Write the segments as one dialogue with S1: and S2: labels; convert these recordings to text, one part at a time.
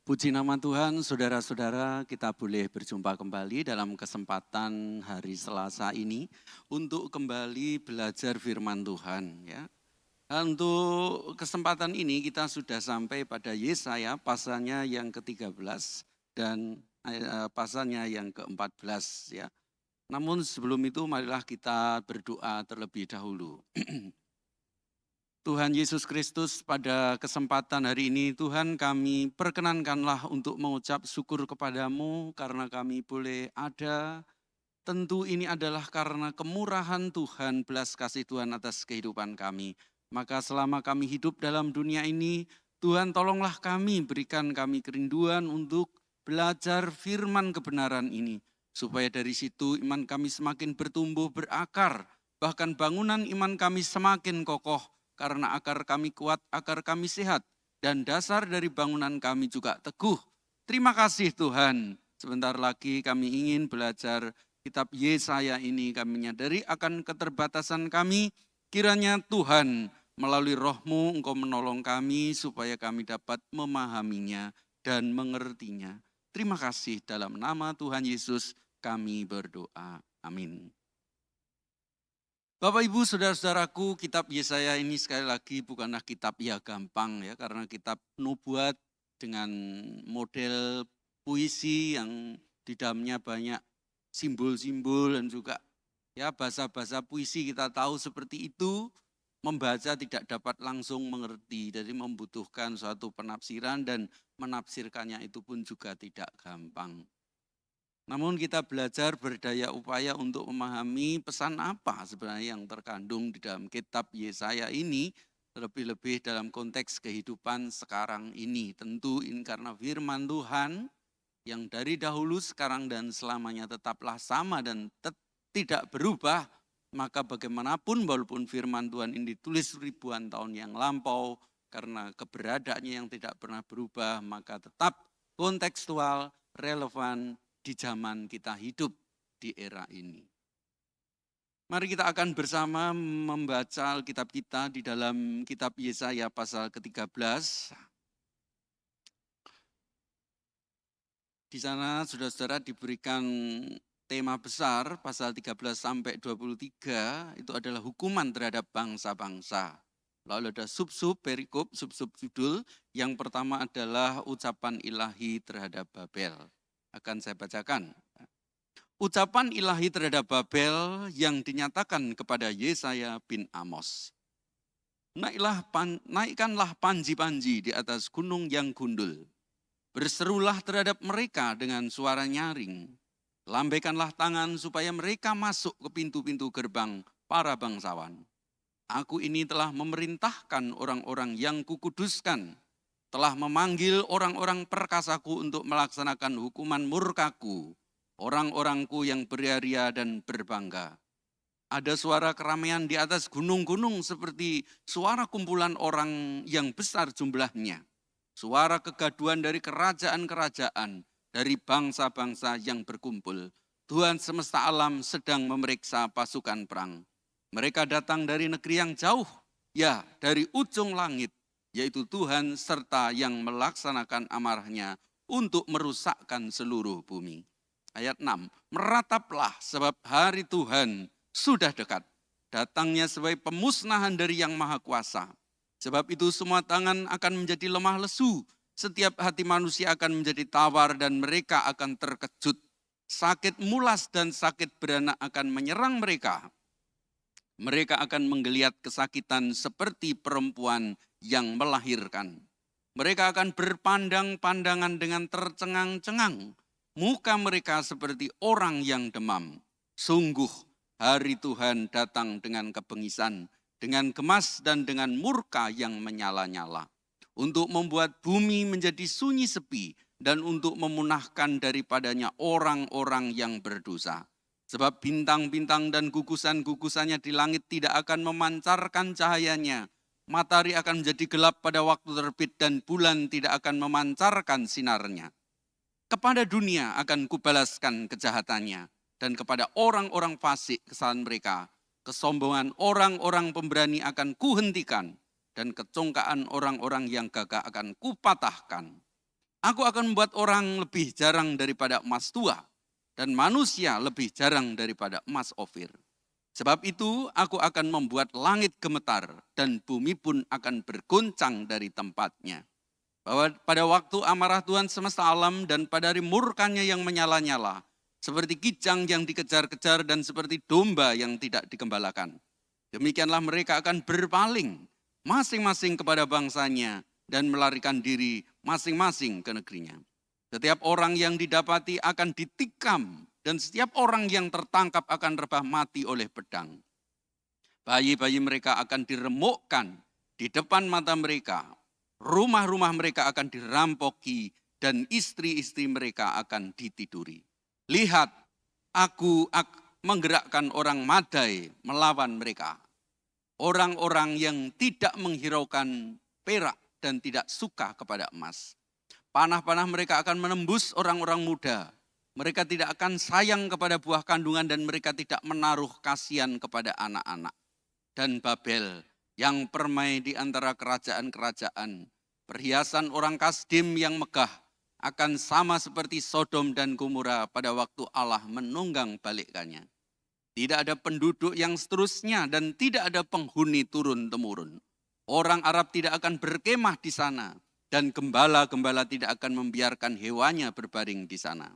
S1: Puji nama Tuhan, saudara-saudara, kita boleh berjumpa kembali dalam kesempatan hari Selasa ini untuk kembali belajar firman Tuhan. Ya. Untuk kesempatan ini kita sudah sampai pada Yesaya pasalnya yang ke-13 dan pasalnya yang ke-14. Ya. Namun sebelum itu marilah kita berdoa terlebih dahulu. Tuhan Yesus Kristus, pada kesempatan hari ini Tuhan kami perkenankanlah untuk mengucap syukur kepadamu karena kami boleh ada. Tentu ini adalah karena kemurahan Tuhan, belas kasih Tuhan atas kehidupan kami. Maka selama kami hidup dalam dunia ini, Tuhan tolonglah kami, berikan kami kerinduan untuk belajar firman kebenaran ini. Supaya dari situ iman kami semakin bertumbuh berakar, bahkan bangunan iman kami semakin kokoh. Karena akar kami kuat, akar kami sehat, dan dasar dari bangunan kami juga teguh. Terima kasih Tuhan. Sebentar lagi kami ingin belajar kitab Yesaya ini. Kami menyadari akan keterbatasan kami. Kiranya Tuhan melalui roh-Mu Engkau menolong kami supaya kami dapat memahaminya dan mengertinya. Terima kasih, dalam nama Tuhan Yesus kami berdoa. Amin. Bapak Ibu saudara-saudaraku, kitab Yesaya ini sekali lagi bukanlah kitab ya gampang ya, karena kitab nubuat dengan model puisi yang di dalamnya banyak simbol-simbol dan juga ya bahasa-bahasa puisi. Kita tahu seperti itu, membaca tidak dapat langsung mengerti, jadi membutuhkan suatu penafsiran dan menafsirkannya itu pun juga tidak gampang. Namun kita belajar berdaya upaya untuk memahami pesan apa sebenarnya yang terkandung di dalam kitab Yesaya ini, lebih-lebih dalam konteks kehidupan sekarang ini. Tentu ini karena firman Tuhan yang dari dahulu, sekarang, dan selamanya tetaplah sama dan tidak berubah, maka bagaimanapun walaupun firman Tuhan ini ditulis ribuan tahun yang lampau, karena keberadaannya yang tidak pernah berubah, maka tetap kontekstual, relevan, di zaman kita hidup di era ini. Mari kita akan bersama membaca Alkitab kita di dalam kitab Yesaya pasal ke-13. Di sana saudara-saudara diberikan tema besar pasal 13 sampai 23 itu adalah hukuman terhadap bangsa-bangsa. Lalu ada sub-sub perikop, sub-sub judul. Yang pertama adalah ucapan ilahi terhadap Babel. Akan saya bacakan. Ucapan ilahi terhadap Babel yang dinyatakan kepada Yesaya bin Amos. Naikkanlah panji-panji di atas gunung yang gundul. Berserulah terhadap mereka dengan suara nyaring. Lambaikanlah tangan supaya mereka masuk ke pintu-pintu gerbang para bangsawan. Aku ini telah memerintahkan orang-orang yang kukuduskan, telah memanggil orang-orang perkasaku untuk melaksanakan hukuman murkaku, orang-orangku yang beria-ria dan berbangga. Ada suara keramaian di atas gunung-gunung seperti suara kumpulan orang yang besar jumlahnya. Suara kegaduhan dari kerajaan-kerajaan, dari bangsa-bangsa yang berkumpul. Tuhan semesta alam sedang memeriksa pasukan perang. Mereka datang dari negeri yang jauh, ya dari ujung langit, yaitu Tuhan serta yang melaksanakan amarahnya untuk merusakkan seluruh bumi. Ayat 6, merataplah sebab hari Tuhan sudah dekat. Datangnya sebagai pemusnahan dari yang maha kuasa. Sebab itu semua tangan akan menjadi lemah lesu. Setiap hati manusia akan menjadi tawar dan mereka akan terkejut. Sakit mulas dan sakit beranak akan menyerang mereka. Mereka akan menggeliat kesakitan seperti perempuan yang melahirkan. Mereka akan berpandang-pandangan dengan tercengang-cengang. Muka mereka seperti orang yang demam. Sungguh hari Tuhan datang dengan kebengisan, dengan gemas dan dengan murka yang menyala-nyala. Untuk membuat bumi menjadi sunyi sepi dan untuk memunahkan daripadanya orang-orang yang berdosa. Sebab bintang-bintang dan gugusan-gugusannya di langit tidak akan memancarkan cahayanya. Matahari akan menjadi gelap pada waktu terbit dan bulan tidak akan memancarkan sinarnya. Kepada dunia akan kubalaskan kejahatannya dan kepada orang-orang fasik kesalahan mereka. Kesombongan orang-orang pemberani akan kuhentikan dan kecongkaan orang-orang yang gagah akan kupatahkan. Aku akan membuat orang lebih jarang daripada emas tua, dan manusia lebih jarang daripada emas Ofir. Sebab itu aku akan membuat langit gemetar, dan bumi pun akan bergoncang dari tempatnya. Bahwa pada waktu amarah Tuhan semesta alam dan pada hari murkanya yang menyala-nyala, seperti kijang yang dikejar-kejar dan seperti domba yang tidak digembalakan. Demikianlah mereka akan berpaling masing-masing kepada bangsanya dan melarikan diri masing-masing ke negerinya. Setiap orang yang didapati akan ditikam dan setiap orang yang tertangkap akan rebah mati oleh pedang. Bayi-bayi mereka akan diremukkan di depan mata mereka. Rumah-rumah mereka akan dirampoki dan istri-istri mereka akan ditiduri. Lihat, aku menggerakkan orang Madai melawan mereka. Orang-orang yang tidak menghiraukan perak dan tidak suka kepada emas. Panah-panah mereka akan menembus orang-orang muda. Mereka tidak akan sayang kepada buah kandungan dan mereka tidak menaruh kasihan kepada anak-anak. Dan Babel yang permai di antara kerajaan-kerajaan. Perhiasan orang Kasdim yang megah akan sama seperti Sodom dan Gomora pada waktu Allah menunggang balikkannya. Tidak ada penduduk yang seterusnya dan tidak ada penghuni turun-temurun. Orang Arab tidak akan berkemah di sana dan gembala-gembala tidak akan membiarkan hewannya berbaring di sana.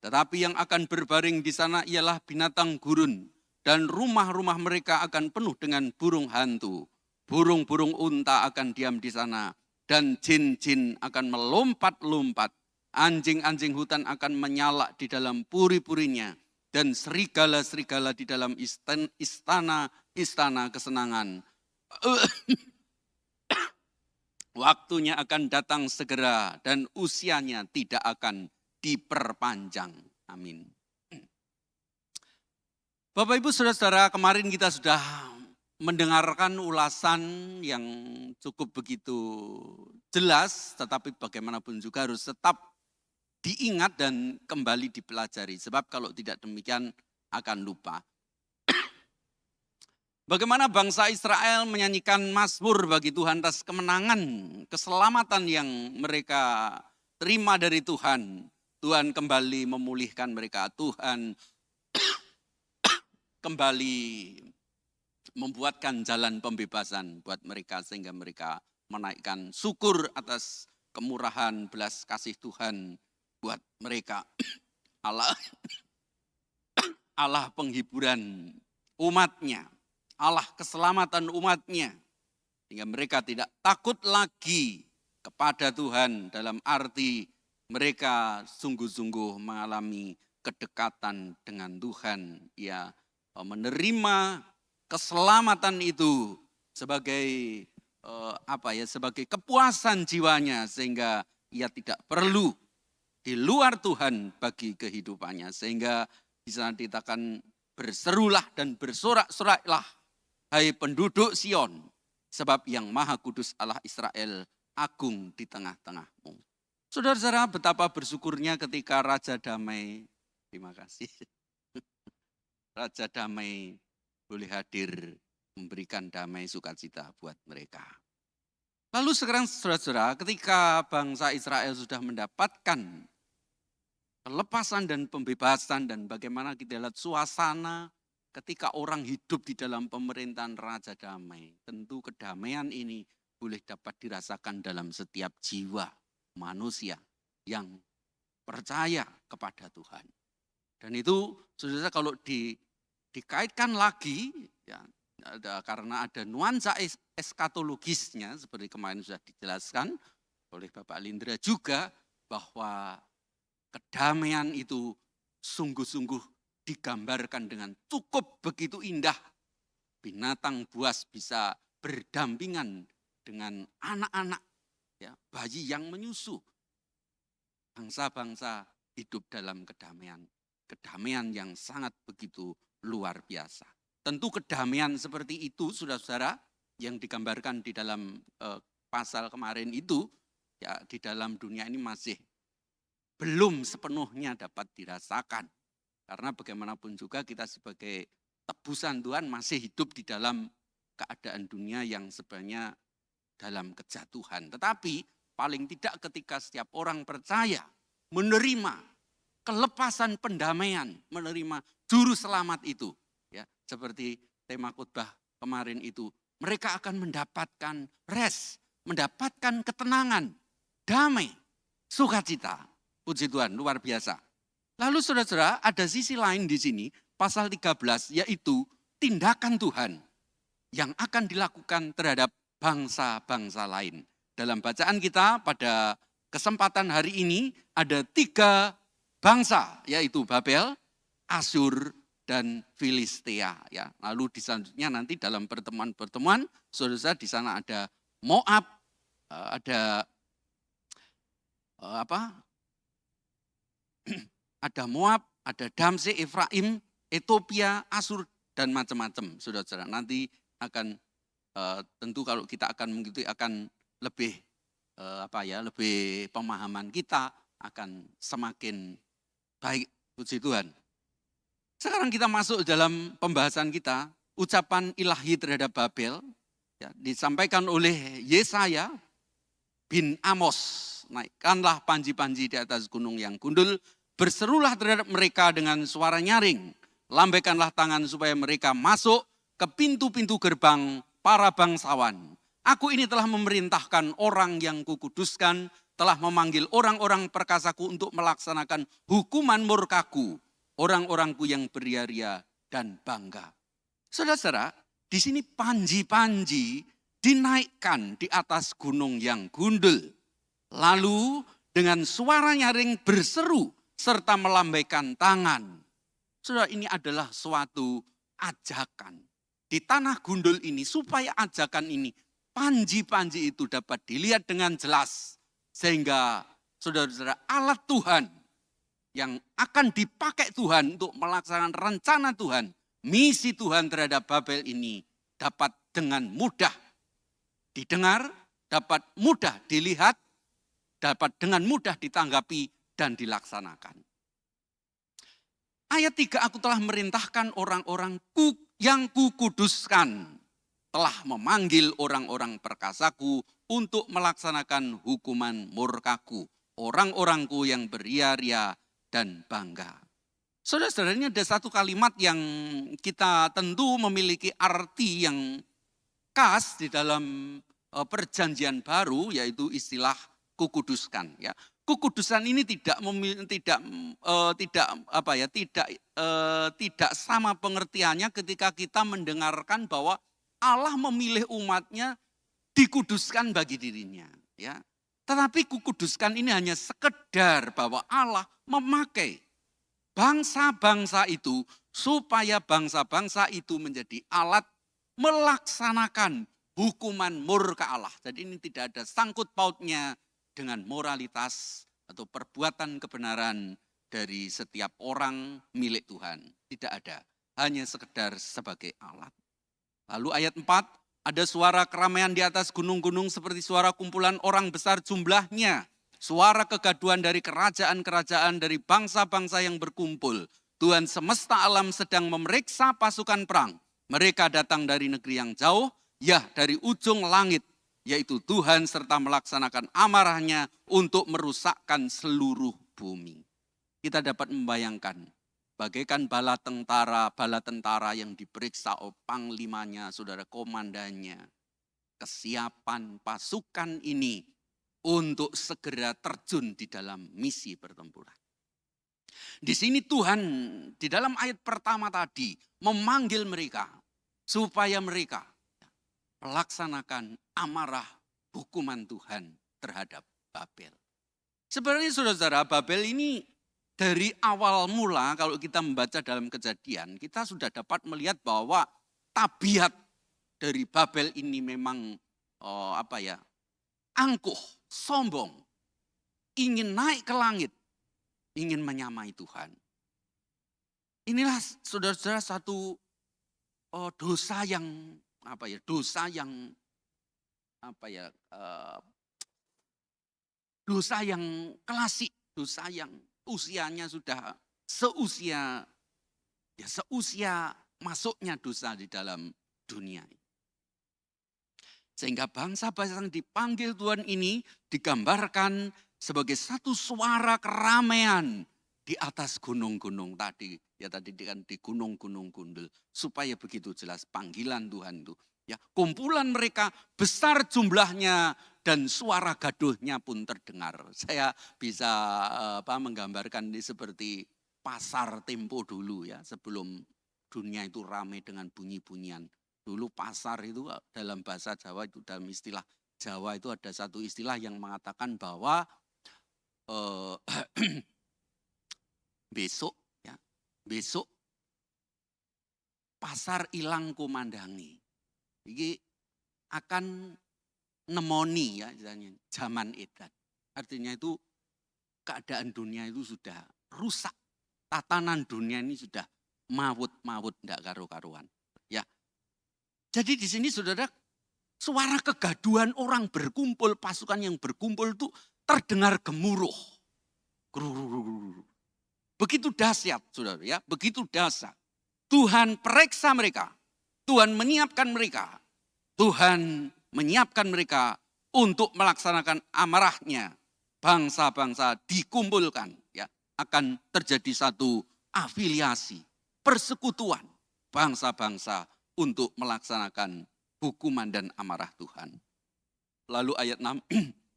S1: Tetapi yang akan berbaring di sana ialah binatang gurun dan rumah-rumah mereka akan penuh dengan burung hantu. Burung-burung unta akan diam di sana dan jin-jin akan melompat-lompat. Anjing-anjing hutan akan menyalak di dalam puri-purinya. Dan serigala-serigala di dalam istana kesenangan. Waktunya akan datang segera dan usianya tidak akan diperpanjang. Amin. Bapak Ibu Saudara-saudara, kemarin kita sudah mendengarkan ulasan yang cukup begitu jelas, tetapi bagaimanapun juga harus tetap diingat dan kembali dipelajari. Sebab kalau tidak demikian akan lupa. Bagaimana bangsa Israel menyanyikan mazmur bagi Tuhan atas kemenangan, keselamatan yang mereka terima dari Tuhan. Tuhan kembali memulihkan mereka. Tuhan kembali membuatkan jalan pembebasan buat mereka sehingga mereka menaikkan syukur atas kemurahan belas kasih Tuhan buat mereka. Allah penghiburan umatnya. Allah keselamatan umatnya. Sehingga mereka tidak takut lagi kepada Tuhan dalam arti mereka sungguh-sungguh mengalami kedekatan dengan Tuhan. Ya, menerima keselamatan itu sebagai sebagai kepuasan jiwanya sehingga ia tidak perlu di luar Tuhan bagi kehidupannya. Sehingga di sana dikatakan berserulah dan bersorak-soraklah hai penduduk Sion, sebab yang Maha Kudus Allah Israel agung di tengah-tengahmu. Saudara-saudara, betapa bersyukurnya ketika Raja Damai, terima kasih, Raja Damai boleh hadir memberikan damai sukacita buat mereka. Lalu sekarang saudara-saudara, ketika bangsa Israel sudah mendapatkan kelepasan dan pembebasan dan bagaimana kita lihat suasana ketika orang hidup di dalam pemerintahan Raja Damai, tentu kedamaian ini boleh dapat dirasakan dalam setiap jiwa manusia yang percaya kepada Tuhan. Dan itu saudara kalau dikaitkan lagi, ya, karena ada nuansa eskatologisnya seperti kemarin sudah dijelaskan oleh Bapak Lindra juga bahwa kedamaian itu sungguh-sungguh digambarkan dengan cukup begitu indah. Binatang buas bisa berdampingan dengan anak-anak, ya, bayi yang menyusu. Bangsa-bangsa hidup dalam kedamaian. Kedamaian yang sangat begitu luar biasa. Tentu kedamaian seperti itu, saudara-saudara, yang digambarkan di dalam pasal kemarin itu, ya, di dalam dunia ini masih belum sepenuhnya dapat dirasakan. Karena bagaimanapun juga kita sebagai tebusan Tuhan masih hidup di dalam keadaan dunia yang sebenarnya dalam kejatuhan. Tetapi paling tidak ketika setiap orang percaya menerima kelepasan pendamaian, menerima juru selamat itu, ya, seperti tema khotbah kemarin itu, mereka akan mendapatkan rest, mendapatkan ketenangan, damai, sukacita. Puji Tuhan, luar biasa. Lalu saudara-saudara, ada sisi lain di sini, pasal 13, yaitu tindakan Tuhan yang akan dilakukan terhadap bangsa-bangsa lain. Dalam bacaan kita pada kesempatan hari ini ada 3 bangsa, yaitu Babel, Asyur, dan Filistia. Ya, lalu di selanjutnya nanti dalam pertemuan-pertemuan, saudara-saudara di sana ada Moab, ada ada Moab, ada Damse, Efraim, Ethiopia, Asyur, dan macam-macam. Saudara-saudara, nanti akan tentu kalau kita akan mengikuti akan lebih lebih pemahaman kita akan semakin baik. Puji Tuhan. Sekarang kita masuk dalam pembahasan kita, ucapan ilahi terhadap Babel, ya, disampaikan oleh Yesaya bin Amos. Naikkanlah panji-panji di atas gunung yang gundul, berserulah terhadap mereka dengan suara nyaring. Lambaikanlah tangan supaya mereka masuk ke pintu-pintu gerbang para bangsawan. Aku ini telah memerintahkan orang yang kukuduskan, telah memanggil orang-orang perkasaku untuk melaksanakan hukuman murkaku, orang-orangku yang beria-ria dan bangga. Saudara-saudara, di sini panji-panji dinaikkan di atas gunung yang gundul. Lalu dengan suara nyaring berseru serta melambaikan tangan. Saudara, ini adalah suatu ajakan. Di tanah gundul ini, supaya ajakan ini, panji-panji itu dapat dilihat dengan jelas. Sehingga saudara-saudara, alat Tuhan yang akan dipakai Tuhan untuk melaksanakan rencana Tuhan, misi Tuhan terhadap Babel ini dapat dengan mudah didengar, dapat mudah dilihat, dapat dengan mudah ditanggapi dan dilaksanakan. Ayat 3, aku telah merintahkan orang-orang yang kukuduskan, telah memanggil orang-orang perkasaku untuk melaksanakan hukuman murkaku, orang-orangku yang beria-ria dan bangga. Saudara-saudara, ini ada satu kalimat yang kita tentu memiliki arti yang khas di dalam perjanjian baru, yaitu istilah kukuduskan. Ya, kukudusan ini tidak sama pengertiannya ketika kita mendengarkan bahwa Allah memilih umatnya dikuduskan bagi dirinya. Ya, tetapi kukuduskan ini hanya sekedar bahwa Allah memakai bangsa-bangsa itu supaya bangsa-bangsa itu menjadi alat melaksanakan hukuman murka Allah. Jadi ini tidak ada sangkut pautnya dengan moralitas atau perbuatan kebenaran dari setiap orang milik Tuhan. Tidak ada, hanya sekedar sebagai alat. Lalu ayat 4, ada suara keramaian di atas gunung-gunung seperti suara kumpulan orang besar jumlahnya. Suara kegaduhan dari kerajaan-kerajaan, dari bangsa-bangsa yang berkumpul. Tuhan semesta alam sedang memeriksa pasukan perang. Mereka datang dari negeri yang jauh, ya dari ujung langit. Yaitu Tuhan serta melaksanakan amarahnya untuk merusakkan seluruh bumi. Kita dapat membayangkan bagaikan bala tentara yang diperiksa oleh panglimanya, saudara komandannya. Kesiapan pasukan ini untuk segera terjun di dalam misi pertempuran. Di sini Tuhan di dalam ayat pertama tadi memanggil mereka supaya mereka melaksanakan amarah hukuman Tuhan terhadap Babel. Sebenarnya saudara-saudara, Babel ini dari awal mula kalau kita membaca dalam Kejadian, kita sudah dapat melihat bahwa tabiat dari Babel ini memang angkuh, sombong, ingin naik ke langit, ingin menyamai Tuhan. Inilah saudara-saudara satu dosa yang klasik, dosa yang usianya sudah seusia masuknya dosa di dalam dunia. Sehingga bangsa-bangsa yang dipanggil Tuhan ini digambarkan sebagai satu suara keramaian di atas gunung-gunung tadi. Ya tadi kan di gunung-gunung gundul. Supaya begitu jelas panggilan Tuhan itu. Ya, kumpulan mereka besar jumlahnya dan suara gaduhnya pun terdengar. Saya bisa menggambarkan ini seperti pasar tempo dulu ya, sebelum dunia itu ramai dengan bunyi-bunyian. Dulu pasar itu dalam bahasa Jawa itu, dalam istilah Jawa itu ada satu istilah yang mengatakan bahwa besok ya, besok pasar ilang kumandangi. Ini akan nemoni ya zaman edan. Artinya itu keadaan dunia itu sudah rusak. Tatanan dunia ini sudah mawut-mawut enggak karu-karuan. Ya. Jadi di sini saudara, suara kegaduhan orang berkumpul, pasukan yang berkumpul itu terdengar gemuruh. Begitu dahsyat saudara ya, begitu dahsyat. Tuhan periksa mereka, Tuhan menyiapkan mereka, Tuhan menyiapkan mereka untuk melaksanakan amarahnya. Bangsa-bangsa dikumpulkan, ya, akan terjadi satu afiliasi, persekutuan bangsa-bangsa untuk melaksanakan hukuman dan amarah Tuhan. Lalu ayat 6,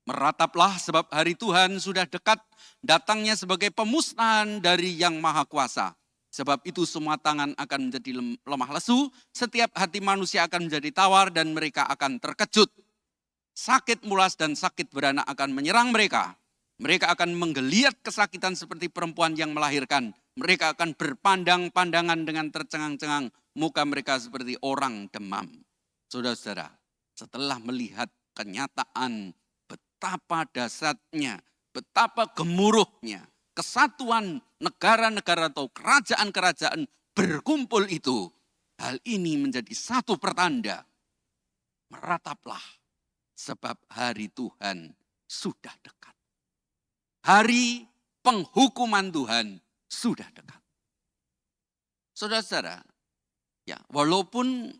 S1: merataplah sebab hari Tuhan sudah dekat, datangnya sebagai pemusnahan dari Yang Maha Kuasa. Sebab itu semua tangan akan menjadi lemah lesu, setiap hati manusia akan menjadi tawar dan mereka akan terkejut. Sakit mulas dan sakit beranak akan menyerang mereka. Mereka akan menggeliat kesakitan seperti perempuan yang melahirkan. Mereka akan berpandang-pandangan dengan tercengang-cengang. Muka mereka seperti orang demam. Saudara-saudara, setelah melihat kenyataan betapa dahsyatnya, betapa gemuruhnya, kesatuan negara-negara atau kerajaan-kerajaan berkumpul itu, hal ini menjadi satu pertanda. Merataplah, sebab hari Tuhan sudah dekat. Hari penghukuman Tuhan sudah dekat. Saudara-saudara, ya, walaupun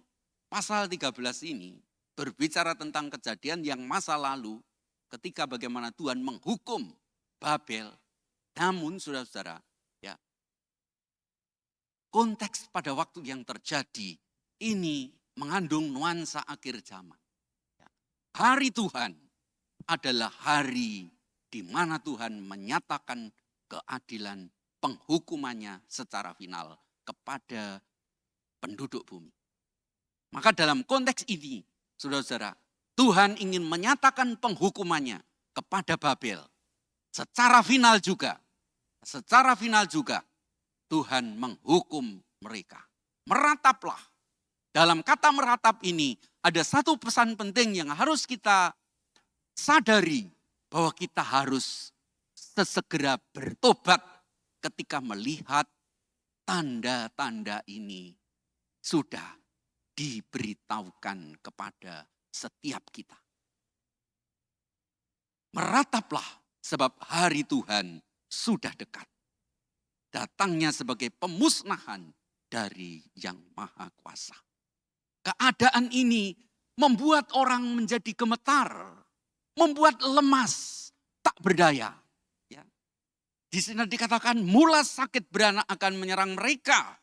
S1: pasal 13 ini berbicara tentang kejadian yang masa lalu ketika bagaimana Tuhan menghukum Babel, namun saudara-saudara, ya, konteks pada waktu yang terjadi ini mengandung nuansa akhir zaman. Hari Tuhan adalah hari di mana Tuhan menyatakan keadilan penghukumannya secara final kepada penduduk bumi. Maka dalam konteks ini, saudara-saudara, Tuhan ingin menyatakan penghukumannya kepada Babel. Secara final juga Tuhan menghukum mereka. Merataplah. Dalam kata meratap ini ada satu pesan penting yang harus kita sadari, bahwa kita harus sesegera bertobat ketika melihat tanda-tanda ini sudah diberitahukan kepada setiap kita. Merataplah sebab hari Tuhan sudah dekat. Datangnya sebagai pemusnahan dari Yang Maha Kuasa. Keadaan ini membuat orang menjadi gemetar, membuat lemas, tak berdaya. Ya. Di sini dikatakan mulas sakit beranak akan menyerang mereka.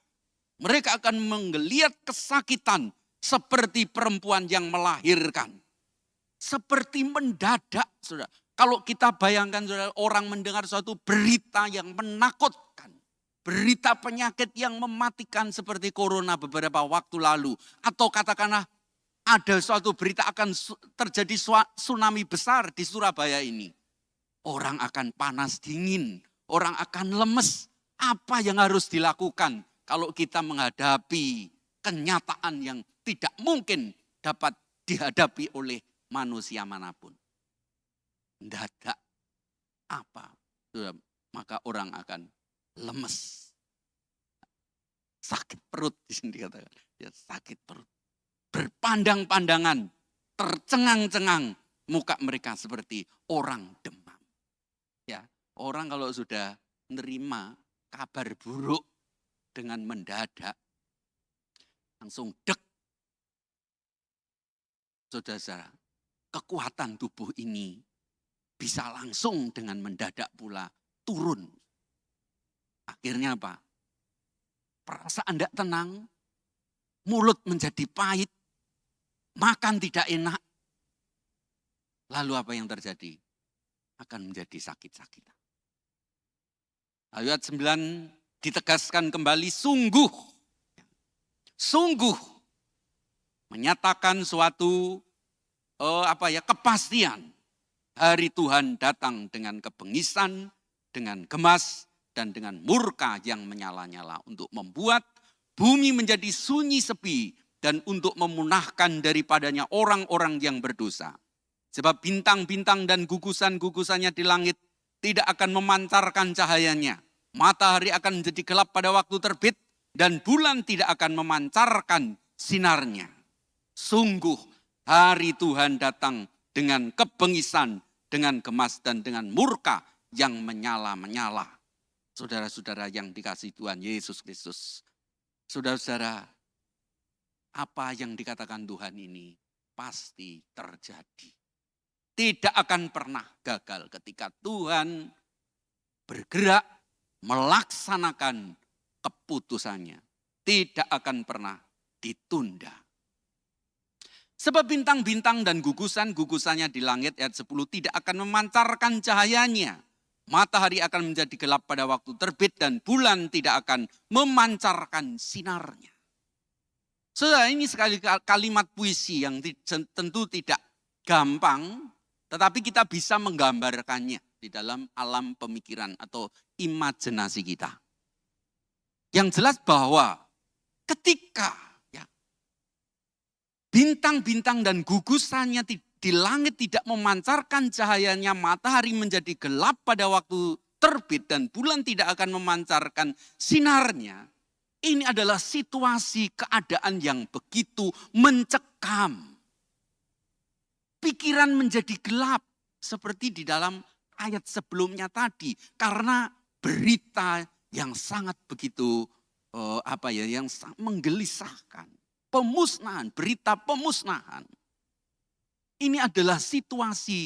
S1: Mereka akan menggeliat kesakitan seperti perempuan yang melahirkan. Seperti mendadak, saudara. Kalau kita bayangkan, saudara, orang mendengar suatu berita yang menakutkan. Berita penyakit yang mematikan seperti corona beberapa waktu lalu. Atau katakanlah ada suatu berita akan terjadi tsunami besar di Surabaya ini. Orang akan panas dingin, orang akan lemes. Apa yang harus dilakukan kalau kita menghadapi kenyataan yang tidak mungkin dapat dihadapi oleh manusia manapun? Mendadak apa? Maka orang akan lemes. Sakit perut di sini dikatakan. Ya, sakit perut. Berpandang-pandangan, tercengang-cengang, muka mereka seperti orang demam. Ya, orang kalau sudah menerima kabar buruk dengan mendadak, langsung dek. Saudara-saudara, kekuatan tubuh ini bisa langsung dengan mendadak pula turun. Akhirnya apa? Perasaan tidak tenang, mulut menjadi pahit, makan tidak enak. Lalu apa yang terjadi? Akan menjadi sakit-sakitan. Ayat 9 ditegaskan kembali sungguh menyatakan suatu kepastian. Hari Tuhan datang dengan kebengisan, dengan gemas, dan dengan murka yang menyala-nyala untuk membuat bumi menjadi sunyi sepi dan untuk memunahkan daripadanya orang-orang yang berdosa. Sebab bintang-bintang dan gugusan-gugusannya di langit tidak akan memancarkan cahayanya. Matahari akan menjadi gelap pada waktu terbit dan bulan tidak akan memancarkan sinarnya. Sungguh hari Tuhan datang dengan kebengisan, dengan gemas dan dengan murka yang menyala-menyala. Saudara-saudara yang dikasihi Tuhan Yesus Kristus. Saudara-saudara, apa yang dikatakan Tuhan ini pasti terjadi. Tidak akan pernah gagal ketika Tuhan bergerak melaksanakan keputusannya. Tidak akan pernah ditunda. Sebab bintang-bintang dan gugusan-gugusannya di langit ayat 10 tidak akan memancarkan cahayanya. Matahari akan menjadi gelap pada waktu terbit dan bulan tidak akan memancarkan sinarnya. Saudara, ini sekali kalimat puisi yang tentu tidak gampang, tetapi kita bisa menggambarkannya di dalam alam pemikiran atau imajinasi kita. Yang jelas bahwa ketika bintang-bintang dan gugusannya di langit tidak memancarkan cahayanya, matahari menjadi gelap pada waktu terbit dan bulan tidak akan memancarkan sinarnya. Ini adalah situasi keadaan yang begitu mencekam. Pikiran menjadi gelap seperti di dalam ayat sebelumnya tadi karena berita yang sangat begitu yang sangat menggelisahkan. Pemusnahan, berita pemusnahan. Ini adalah situasi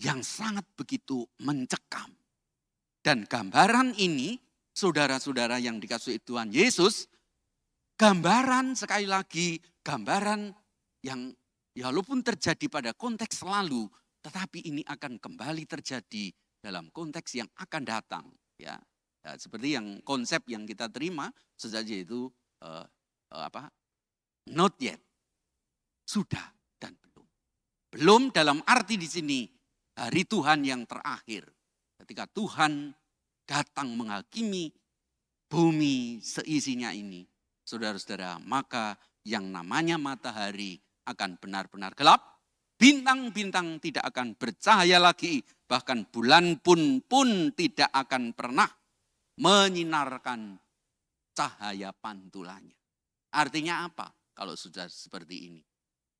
S1: yang sangat begitu mencekam. Dan gambaran ini, saudara-saudara yang dikasihi Tuhan Yesus, gambaran sekali lagi, gambaran yang walaupun terjadi pada konteks lalu, tetapi ini akan kembali terjadi dalam konteks yang akan datang. Ya, seperti yang konsep yang kita terima saja itu not yet, sudah dan belum. Belum dalam arti di sini hari Tuhan yang terakhir. Ketika Tuhan datang menghakimi bumi seisinya ini. Saudara-saudara, maka yang namanya matahari akan benar-benar gelap. Bintang-bintang tidak akan bercahaya lagi. Bahkan bulan pun tidak akan pernah menyinarkan cahaya pantulannya. Artinya apa? Kalau sudah seperti ini.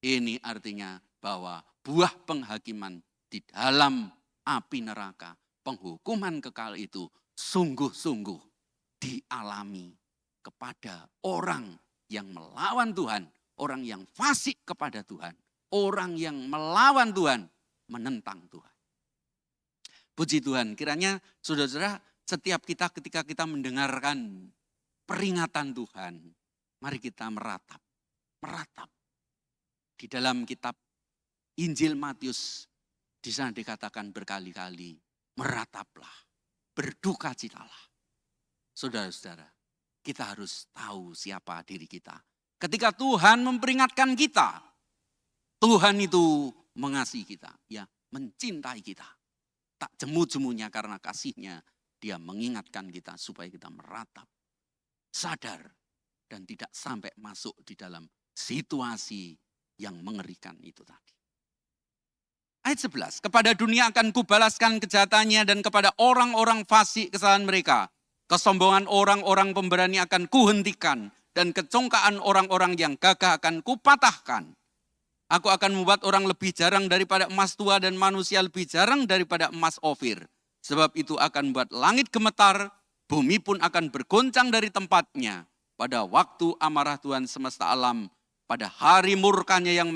S1: Ini artinya bahwa buah penghakiman di dalam api neraka, penghukuman kekal itu sungguh-sungguh dialami kepada orang yang melawan Tuhan, orang yang fasik kepada Tuhan, orang yang melawan Tuhan, menentang Tuhan. Puji Tuhan, kiranya saudara-saudara setiap kita ketika kita mendengarkan peringatan Tuhan, mari kita meratap. Di dalam kitab Injil Matius, di sana dikatakan berkali-kali, merataplah, berdukacitalah. Saudara-saudara, kita harus tahu siapa diri kita. Ketika Tuhan memperingatkan kita, Tuhan itu mengasihi kita, ya, mencintai kita. Tak jemu-jemunya karena kasihnya, dia mengingatkan kita supaya kita meratap, sadar, dan tidak sampai masuk di dalam situasi yang mengerikan itu tadi. Ayat 11, kepada dunia akan kubalaskan kejahatannya dan kepada orang-orang fasik kesalahan mereka. Kesombongan orang-orang pemberani akan kuhentikan dan kecongkaan orang-orang yang gagah akan kupatahkan. Aku akan membuat orang lebih jarang daripada emas tua dan manusia lebih jarang daripada emas Ofir. Sebab itu akan membuat langit gemetar, bumi pun akan bergoncang dari tempatnya. Pada waktu amarah Tuhan semesta alam, pada hari murkanya yang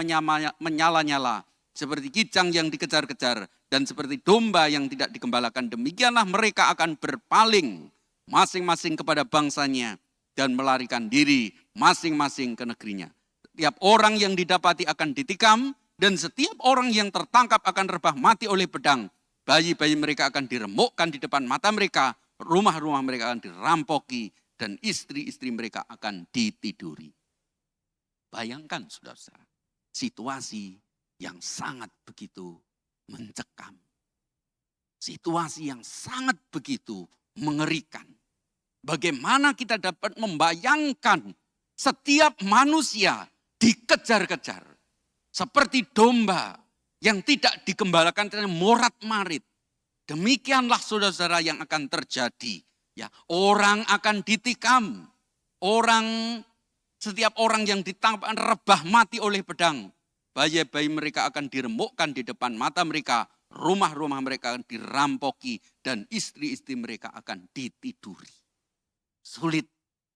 S1: menyala-nyala, seperti kijang yang dikejar-kejar, dan seperti domba yang tidak digembalakan, demikianlah mereka akan berpaling masing-masing kepada bangsanya dan melarikan diri masing-masing ke negerinya. Setiap orang yang didapati akan ditikam, dan setiap orang yang tertangkap akan rebah mati oleh pedang. Bayi-bayi mereka akan diremukkan di depan mata mereka, rumah-rumah mereka akan dirampoki, dan istri-istri mereka akan ditiduri. Bayangkan saudara-saudara, situasi yang sangat begitu mencekam. Situasi yang sangat begitu mengerikan. Bagaimana kita dapat membayangkan setiap manusia dikejar-kejar. Seperti domba yang tidak digembalakan dengan morat-marit. Demikianlah saudara-saudara yang akan terjadi. Ya, orang akan ditikam. Setiap orang yang ditangkap rebah mati oleh pedang. Bayi-bayi mereka akan diremukkan di depan mata mereka. Rumah-rumah mereka akan dirampoki. Dan istri-istri mereka akan ditiduri. Sulit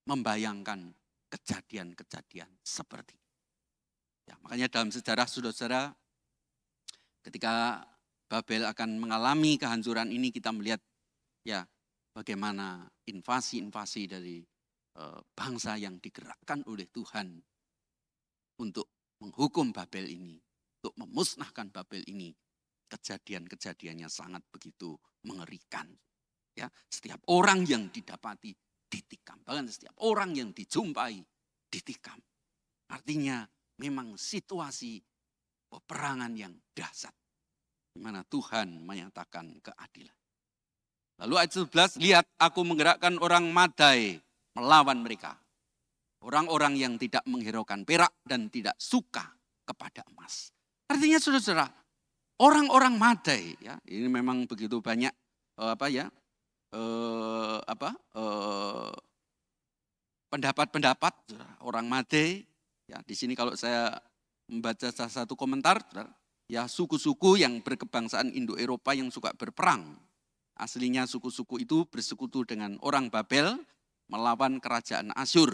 S1: membayangkan kejadian-kejadian seperti itu. Ya, makanya dalam sejarah saudara-saudara, ketika Babel akan mengalami kehancuran ini, kita melihat ya bagaimana invasi-invasi dari bangsa yang digerakkan oleh Tuhan untuk menghukum Babel ini, untuk memusnahkan Babel ini. Kejadian-kejadiannya sangat begitu mengerikan. Ya, setiap orang yang didapati ditikam, bahkan setiap orang yang dijumpai ditikam. Artinya memang situasi peperangan yang dahsyat, di mana Tuhan menyatakan keadilan. Lalu ayat 11, lihat aku menggerakkan orang Madai melawan mereka. Orang-orang yang tidak menghiraukan perak dan tidak suka kepada emas. Artinya saudara-saudara, orang-orang Madai, ya, ini memang begitu banyak pendapat-pendapat orang Madai. Ya, di sini kalau saya membaca salah satu komentar, ya suku-suku yang berkebangsaan Indo-Eropa yang suka berperang. Aslinya suku-suku itu bersekutu dengan orang Babel melawan kerajaan Asyur.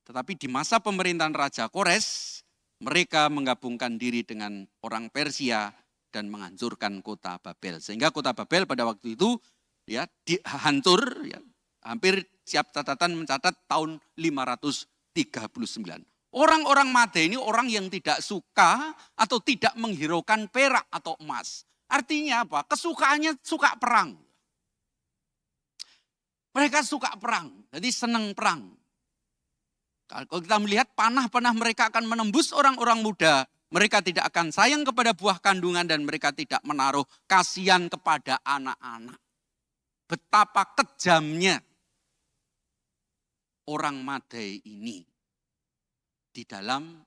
S1: Tetapi di masa pemerintahan Raja Kores, mereka menggabungkan diri dengan orang Persia dan menghancurkan kota Babel. Sehingga kota Babel pada waktu itu ya hancur, ya, hampir siap catatan mencatat tahun 539. Orang-orang Madai ini orang yang tidak suka atau tidak menghiraukan perak atau emas. Artinya apa? Kesukaannya suka perang. Mereka suka perang, jadi senang perang. Kalau kita melihat panah-panah mereka akan menembus orang-orang muda. Mereka tidak akan sayang kepada buah kandungan dan mereka tidak menaruh kasihan kepada anak-anak. Betapa kejamnya orang Madai ini di dalam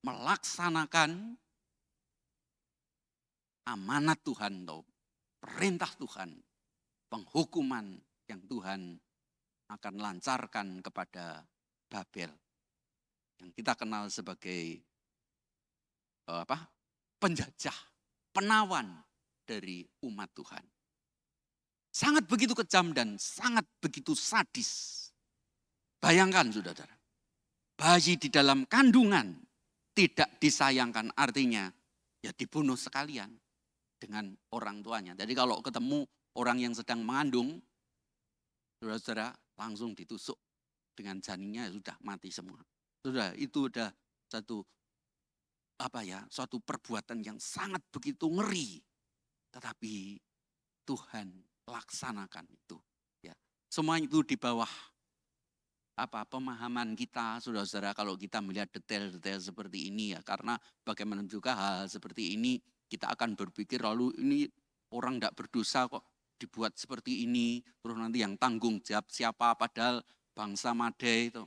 S1: melaksanakan amanat Tuhan atau perintah Tuhan, penghukuman yang Tuhan akan lancarkan kepada Babel, yang kita kenal sebagai penjajah, penawan dari umat Tuhan. Sangat begitu kejam dan sangat begitu sadis. Bayangkan saudara, bayi di dalam kandungan tidak disayangkan, artinya ya dibunuh sekalian dengan orang tuanya. Jadi kalau ketemu orang yang sedang mengandung, saudara-saudara langsung ditusuk dengan janinnya, ya sudah mati semua. Sudah, itu udah suatu perbuatan yang sangat begitu ngeri. Tetapi Tuhan laksanakan itu. Ya, semua itu di bawah pemahaman kita, saudara-saudara, kalau kita melihat detail-detail seperti ini ya, karena bagaimana juga hal seperti ini kita akan berpikir lalu ini orang tidak berdosa kok dibuat seperti ini, terus nanti yang tanggung jawab siapa, padahal bangsa Madai itu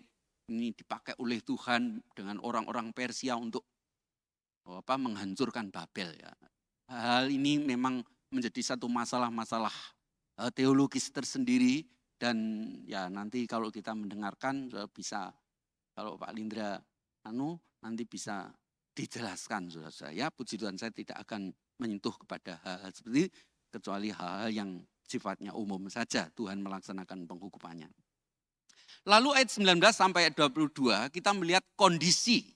S1: ini dipakai oleh Tuhan dengan orang-orang Persia untuk menghancurkan Babel ya. Hal ini memang menjadi satu masalah-masalah teologis tersendiri. Dan ya nanti kalau kita mendengarkan bisa, kalau Pak Lindra nanti bisa dijelaskan saudara-saudara. Ya puji Tuhan, saya tidak akan menyentuh kepada hal-hal seperti ini, kecuali hal-hal yang sifatnya umum saja Tuhan melaksanakan penghukumannya. Lalu ayat 19 sampai ayat 22 kita melihat kondisi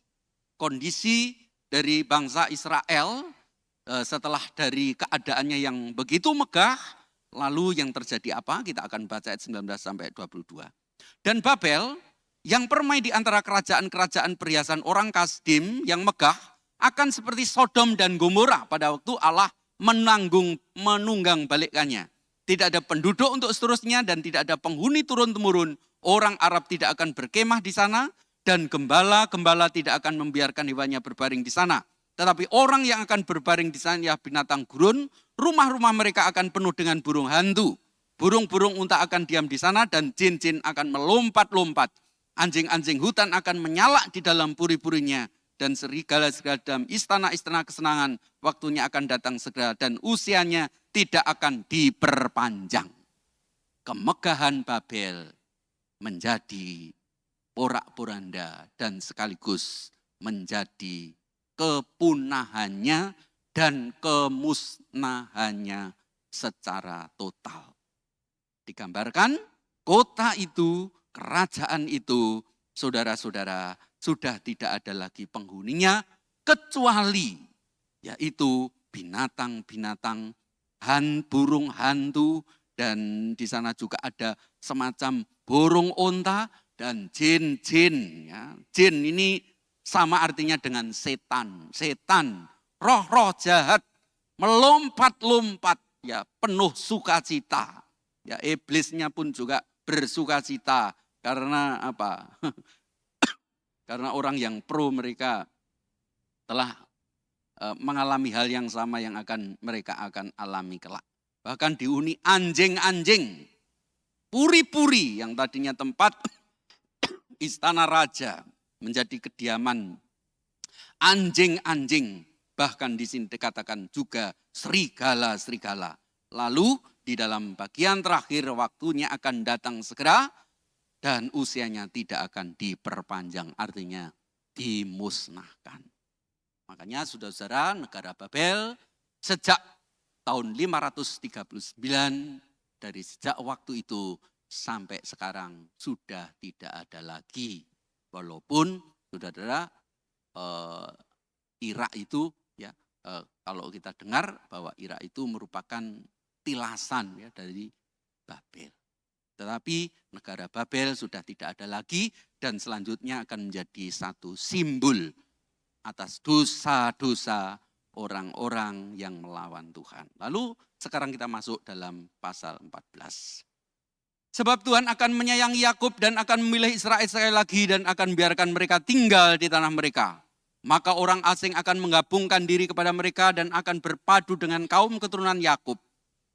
S1: dari bangsa Israel setelah dari keadaannya yang begitu megah, lalu yang terjadi apa? Kita akan baca ayat 19 sampai 22. Dan Babel yang permai di antara kerajaan-kerajaan perhiasan orang Kasdim yang megah akan seperti Sodom dan Gomora pada waktu Allah menunggang balikkannya. Tidak ada penduduk untuk seterusnya dan tidak ada penghuni turun-temurun. Orang Arab tidak akan berkemah di sana dan gembala-gembala tidak akan membiarkan hewannya berbaring di sana. Tetapi orang yang akan berbaring di sana ya binatang gurun, rumah-rumah mereka akan penuh dengan burung hantu. Burung-burung unta akan diam di sana dan jin-jin akan melompat-lompat. Anjing-anjing hutan akan menyalak di dalam puri-purinya. Dan serigala-serigala dalam istana-istana kesenangan waktunya akan datang segera dan usianya tidak akan diperpanjang. Kemegahan Babel menjadi porak-poranda dan sekaligus menjadi kepunahannya dan kemusnahannya secara total. Digambarkan kota itu, kerajaan itu, saudara-saudara, sudah tidak ada lagi penghuninya kecuali yaitu binatang-binatang, burung hantu, dan di sana juga ada semacam burung onta dan jin-jin. Ya. Jin ini sama artinya dengan setan. Setan, roh-roh jahat, melompat-lompat, ya penuh sukacita. Ya iblisnya pun juga bersukacita karena apa? Karena orang yang pro mereka telah mengalami hal yang sama yang mereka akan alami kelak. Bahkan dihuni anjing-anjing, puri-puri yang tadinya tempat istana raja menjadi kediaman anjing-anjing. Bahkan di sini dikatakan juga serigala-serigala. Lalu di dalam bagian terakhir waktunya akan datang segera dan usianya tidak akan diperpanjang, artinya dimusnahkan. Makanya saudara-saudara, negara Babel sejak tahun 539 dari sejak waktu itu sampai sekarang sudah tidak ada lagi. Walaupun saudara-saudara Irak itu ya kalau kita dengar bahwa Irak itu merupakan tilasan ya dari Babel. Tetapi negara Babel sudah tidak ada lagi dan selanjutnya akan menjadi satu simbol atas dosa-dosa orang-orang yang melawan Tuhan. Lalu sekarang kita masuk dalam pasal 14. Sebab Tuhan akan menyayangi Yakub dan akan memilih Israel sekali lagi dan akan biarkan mereka tinggal di tanah mereka. Maka orang asing akan menggabungkan diri kepada mereka dan akan berpadu dengan kaum keturunan Yakub.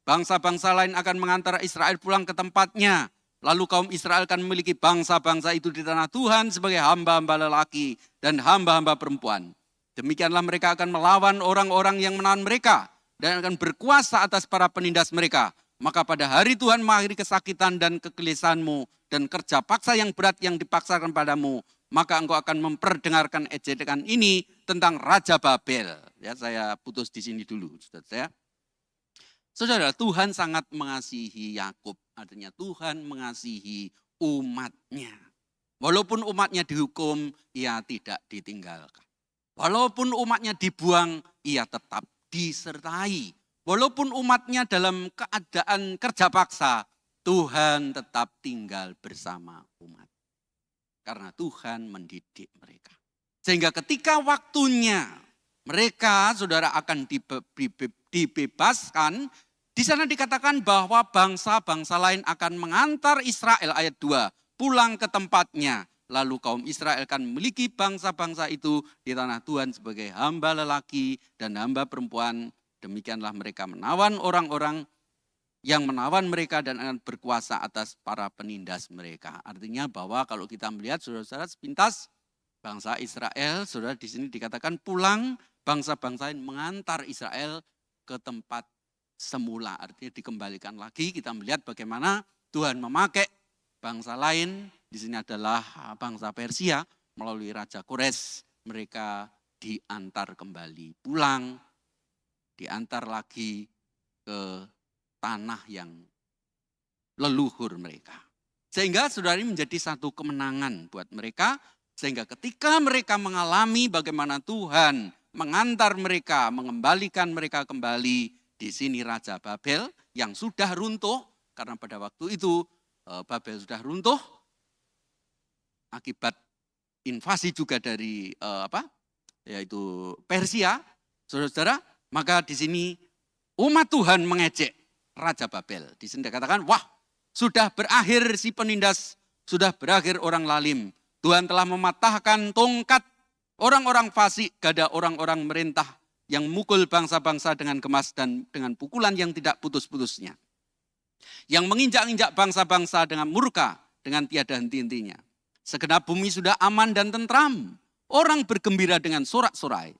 S1: Bangsa-bangsa lain akan mengantar Israel pulang ke tempatnya. Lalu kaum Israel akan memiliki bangsa-bangsa itu di tanah Tuhan sebagai hamba-hamba lelaki dan hamba-hamba perempuan. Demikianlah mereka akan melawan orang-orang yang menahan mereka dan akan berkuasa atas para penindas mereka. Maka pada hari Tuhan mengakhiri kesakitan dan kegelisahanmu dan kerja paksa yang berat yang dipaksakan padamu. Maka engkau akan memperdengarkan ejekan ini tentang Raja Babel. Ya, saya putus di sini dulu, saudara. Saudara, Tuhan sangat mengasihi Yakub, artinya Tuhan mengasihi umatnya. Walaupun umatnya dihukum, ia tidak ditinggalkan. Walaupun umatnya dibuang, ia tetap disertai. Walaupun umatnya dalam keadaan kerja paksa, Tuhan tetap tinggal bersama umat. Karena Tuhan mendidik mereka. Sehingga ketika waktunya mereka, saudara, akan dibebaskan. Di sana dikatakan bahwa bangsa-bangsa lain akan mengantar Israel, ayat 2, pulang ke tempatnya. Lalu kaum Israel akan memiliki bangsa-bangsa itu di tanah Tuhan sebagai hamba lelaki dan hamba perempuan. Demikianlah mereka menawan orang-orang yang menawan mereka dan akan berkuasa atas para penindas mereka. Artinya bahwa kalau kita melihat saudara-saudara sepintas bangsa Israel, saudara di sini dikatakan pulang, bangsa-bangsa lain mengantar Israel ke tempat semula, artinya dikembalikan lagi. Kita melihat bagaimana Tuhan memakai bangsa lain, di sini adalah bangsa Persia melalui Raja Kores, mereka diantar kembali pulang, diantar lagi ke tanah yang leluhur mereka. Sehingga saudara ini menjadi satu kemenangan buat mereka. Sehingga ketika mereka mengalami bagaimana Tuhan mengantar mereka, mengembalikan mereka kembali, di sini Raja Babel yang sudah runtuh, karena pada waktu itu Babel sudah runtuh, akibat invasi juga dari yaitu Persia, saudara-saudara, maka di sini umat Tuhan mengejek Raja Babel. Di sini dikatakan, wah sudah berakhir si penindas, sudah berakhir orang lalim. Tuhan telah mematahkan tongkat orang-orang fasik, gada orang-orang merintah yang mukul bangsa-bangsa dengan gemas dan dengan pukulan yang tidak putus-putusnya. Yang menginjak-injak bangsa-bangsa dengan murka, dengan tiada henti-hentinya. Segenap bumi sudah aman dan tentram. Orang bergembira dengan sorak-sorai.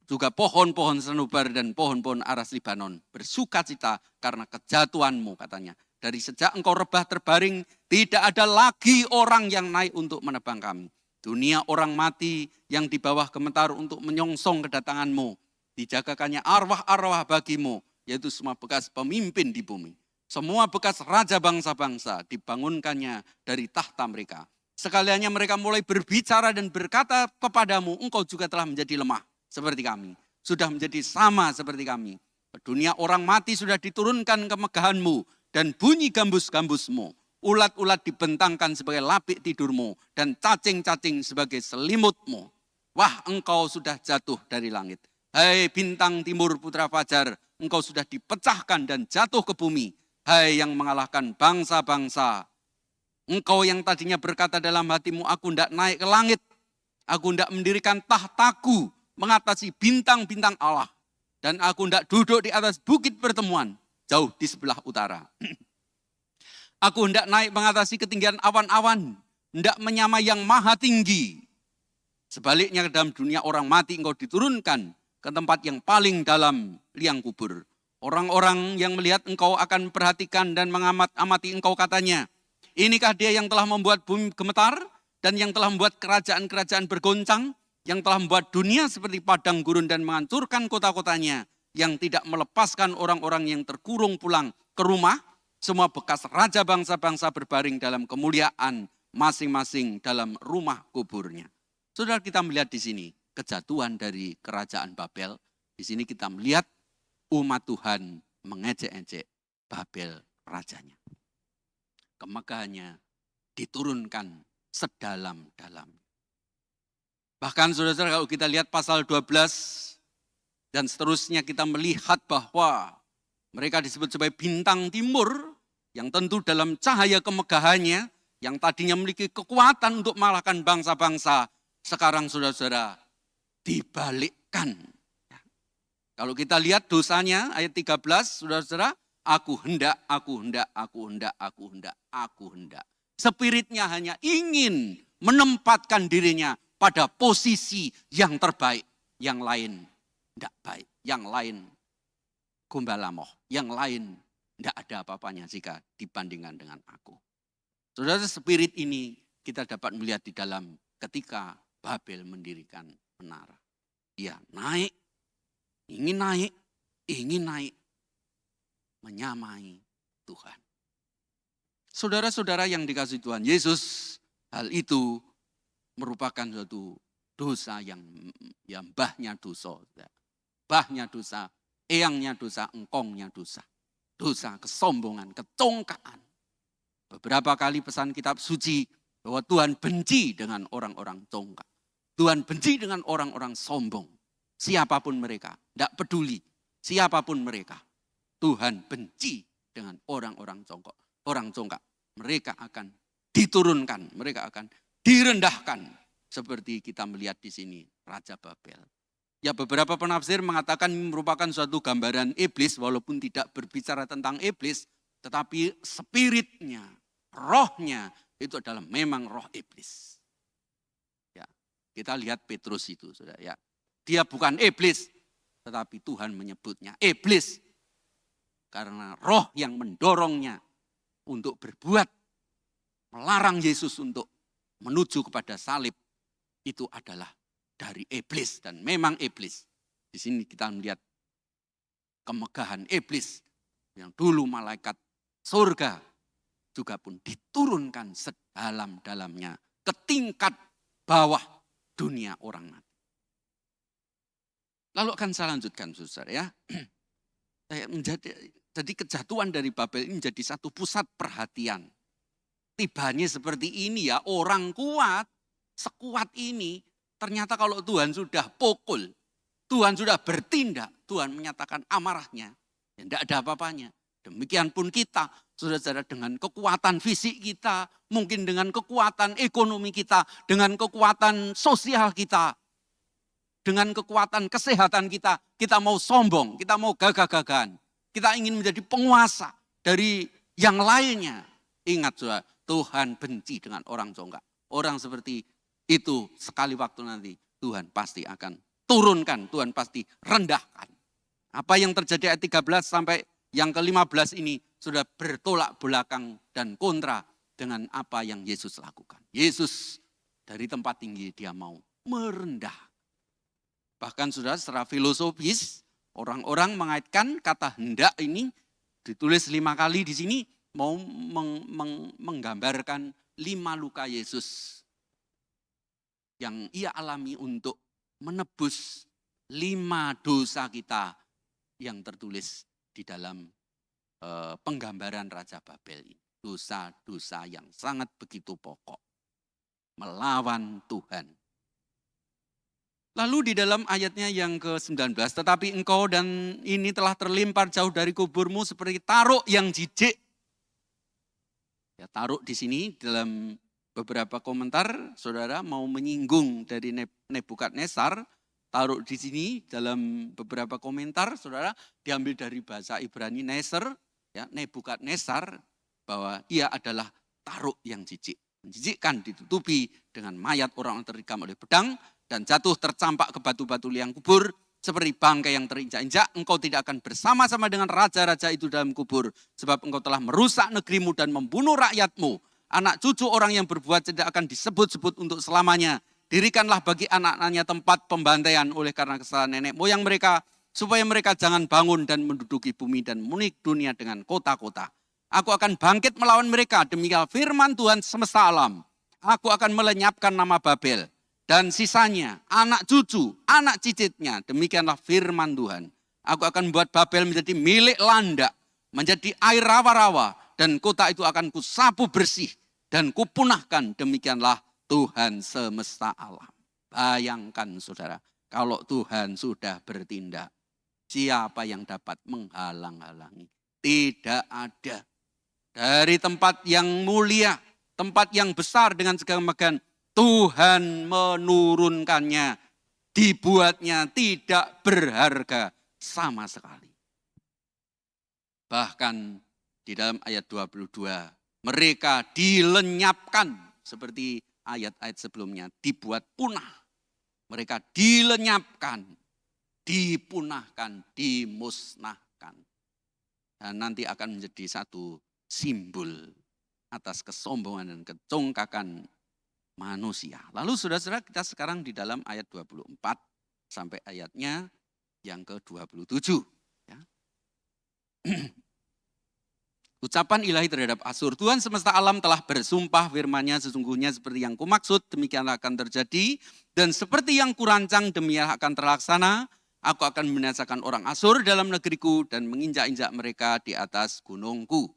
S1: Juga pohon-pohon senubar dan pohon-pohon aras Libanon bersukacita karena kejatuhanmu, katanya. Dari sejak engkau rebah terbaring, tidak ada lagi orang yang naik untuk menebang kami. Dunia orang mati yang di bawah gemetar untuk menyongsong kedatanganmu. Dijagakannya arwah-arwah bagimu, yaitu semua bekas pemimpin di bumi. Semua bekas raja bangsa-bangsa dibangunkannya dari tahta mereka. Sekaliannya mereka mulai berbicara dan berkata kepadamu, engkau juga telah menjadi lemah seperti kami. Sudah menjadi sama seperti kami. Dunia orang mati sudah diturunkan kemegahanmu dan bunyi gambus-gambusmu. Ulat-ulat dibentangkan sebagai lapik tidurmu dan cacing-cacing sebagai selimutmu. Wah, engkau sudah jatuh dari langit. Hai bintang timur putra fajar, engkau sudah dipecahkan dan jatuh ke bumi. Hai yang mengalahkan bangsa-bangsa. Engkau yang tadinya berkata dalam hatimu, aku hendak naik ke langit. Aku hendak mendirikan tahtaku mengatasi bintang-bintang Allah. Dan aku hendak duduk di atas bukit pertemuan, jauh di sebelah utara. Aku hendak naik mengatasi ketinggian awan-awan, hendak menyamai yang maha tinggi. Sebaliknya dalam dunia orang mati engkau diturunkan ke tempat yang paling dalam liang kubur. Orang-orang yang melihat engkau akan perhatikan dan mengamat-amati engkau, katanya, inikah dia yang telah membuat bumi gemetar dan yang telah membuat kerajaan-kerajaan bergoncang, yang telah membuat dunia seperti padang gurun dan menghancurkan kota-kotanya, yang tidak melepaskan orang-orang yang terkurung pulang ke rumah. Semua bekas raja bangsa-bangsa berbaring dalam kemuliaan masing-masing dalam rumah kuburnya. Saudara, kita melihat di sini kejatuhan dari kerajaan Babel. Di sini kita melihat umat Tuhan mengejek-ejek Babel rajanya. Kemegahannya diturunkan sedalam-dalam. Bahkan saudara-saudara, kalau kita lihat pasal 12 dan seterusnya, kita melihat bahwa mereka disebut sebagai bintang timur yang tentu dalam cahaya kemegahannya yang tadinya memiliki kekuatan untuk mengalahkan bangsa-bangsa, sekarang saudara-saudara dibalikkan. Kalau kita lihat dosanya ayat 13, saudara-saudara, aku hendak. Spiritnya hanya ingin menempatkan dirinya pada posisi yang terbaik. Yang lain tidak baik, yang lain gumbalamoh, yang lain tidak ada apa-apanya jika dibandingkan dengan aku. Saudara, spirit ini kita dapat melihat di dalam ketika Babel mendirikan menara. Dia naik, ingin naik, menyamai Tuhan. Saudara-saudara yang dikasihi Tuhan Yesus, hal itu merupakan suatu dosa yang mbahnya dosa. Bahnya dosa, eyangnya dosa, engkongnya dosa. Dosa, kesombongan, kecongkaan. Beberapa kali pesan kitab suci bahwa Tuhan benci dengan orang-orang congkak. Tuhan benci dengan orang-orang sombong. Siapapun mereka, tidak peduli siapapun mereka. Tuhan benci dengan orang-orang congkak. Orang congkak, mereka akan diturunkan, mereka akan direndahkan. Seperti kita melihat di sini, Raja Babel. Ya, beberapa penafsir mengatakan merupakan suatu gambaran iblis, walaupun tidak berbicara tentang iblis, tetapi spiritnya, rohnya itu adalah memang roh iblis. Ya, kita lihat Petrus itu, saudara. Ya, dia bukan iblis, tetapi Tuhan menyebutnya iblis karena roh yang mendorongnya untuk berbuat, melarang Yesus untuk menuju kepada salib, itu adalah dari iblis, dan memang iblis. Di sini kita melihat kemegahan iblis yang dulu malaikat surga juga pun diturunkan sedalam-dalamnya ke tingkat bawah dunia orang mati. Lalu akan saya lanjutkan, saudara ya. Jadi kejatuhan dari Babel ini menjadi satu pusat perhatian. Tibanya seperti ini ya, orang kuat, sekuat ini, ternyata kalau Tuhan sudah pukul, Tuhan sudah bertindak, Tuhan menyatakan amarahnya, ya tidak ada apa-apanya. Demikian pun kita, saudara-saudara, dengan kekuatan fisik kita, mungkin dengan kekuatan ekonomi kita, dengan kekuatan sosial kita, dengan kekuatan kesehatan kita mau sombong, kita mau gagah-gagahan. Kita ingin menjadi penguasa dari yang lainnya. Ingat saudara, Tuhan benci dengan orang congkak. Orang seperti itu sekali waktu nanti Tuhan pasti akan turunkan, Tuhan pasti rendahkan. Apa yang terjadi ayat 13 sampai yang ke-15 ini sudah bertolak belakang dan kontra dengan apa yang Yesus lakukan. Yesus dari tempat tinggi dia mau merendah. Bahkan sudah secara filosofis, orang-orang mengaitkan kata hendak ini ditulis 5 kali di sini mau menggambarkan 5 luka Yesus yang ia alami untuk menebus 5 dosa kita yang tertulis di dalam penggambaran Raja Babel ini. Dosa-dosa yang sangat begitu pokok. Melawan Tuhan. Lalu di dalam ayatnya yang ke-19, tetapi engkau dan ini telah terlempar jauh dari kuburmu seperti taruk yang jijik. Ya, taruk di sini dalam beberapa komentar, saudara mau menyinggung dari Nebukadnezar. Taruk di sini dalam beberapa komentar, saudara diambil dari bahasa Ibrani Neser, ya, Nebukadnezar, bahwa ia adalah taruk yang jijik. Menjijikkan, ditutupi dengan mayat orang yang terikam oleh pedang, dan jatuh tercampak ke batu-batu liang kubur, seperti bangkai yang terinjak-injak. Engkau tidak akan bersama-sama dengan raja-raja itu dalam kubur, sebab engkau telah merusak negerimu dan membunuh rakyatmu. Anak cucu orang yang berbuat tidak akan disebut-sebut untuk selamanya. Dirikanlah bagi anak-anaknya tempat pembantaian oleh karena kesalahan nenek moyang mereka, supaya mereka jangan bangun dan menduduki bumi dan menik dunia dengan kota-kota. Aku akan bangkit melawan mereka, demikian firman Tuhan semesta alam. Aku akan melenyapkan nama Babel dan sisanya, anak cucu, anak cicitnya, demikianlah firman Tuhan. Aku akan membuat Babel menjadi milik landak, menjadi air rawa-rawa, dan kota itu akan kusapu bersih dan kupunahkan, demikianlah Tuhan semesta alam. Bayangkan saudara, kalau Tuhan sudah bertindak, siapa yang dapat menghalang-halangi? Tidak ada. Dari tempat yang mulia, tempat yang besar dengan segala megahan, Tuhan menurunkannya, dibuatnya tidak berharga sama sekali. Bahkan di dalam ayat 22, mereka dilenyapkan seperti ayat-ayat sebelumnya, dibuat punah. Mereka dilenyapkan, dipunahkan, dimusnahkan. Dan nanti akan menjadi satu simbol atas kesombongan dan kecongkakan manusia. Lalu saudara-saudara, kita sekarang di dalam ayat 24 sampai ayatnya yang ke-27. Ya. Ucapan ilahi terhadap Asyur. Tuhan semesta alam telah bersumpah firman-Nya, sesungguhnya seperti yang kumaksud demikianlah akan terjadi, dan seperti yang kurancang demikianlah akan terlaksana. Aku akan membinasakan orang Asyur dalam negeriku dan menginjak-injak mereka di atas gunungku.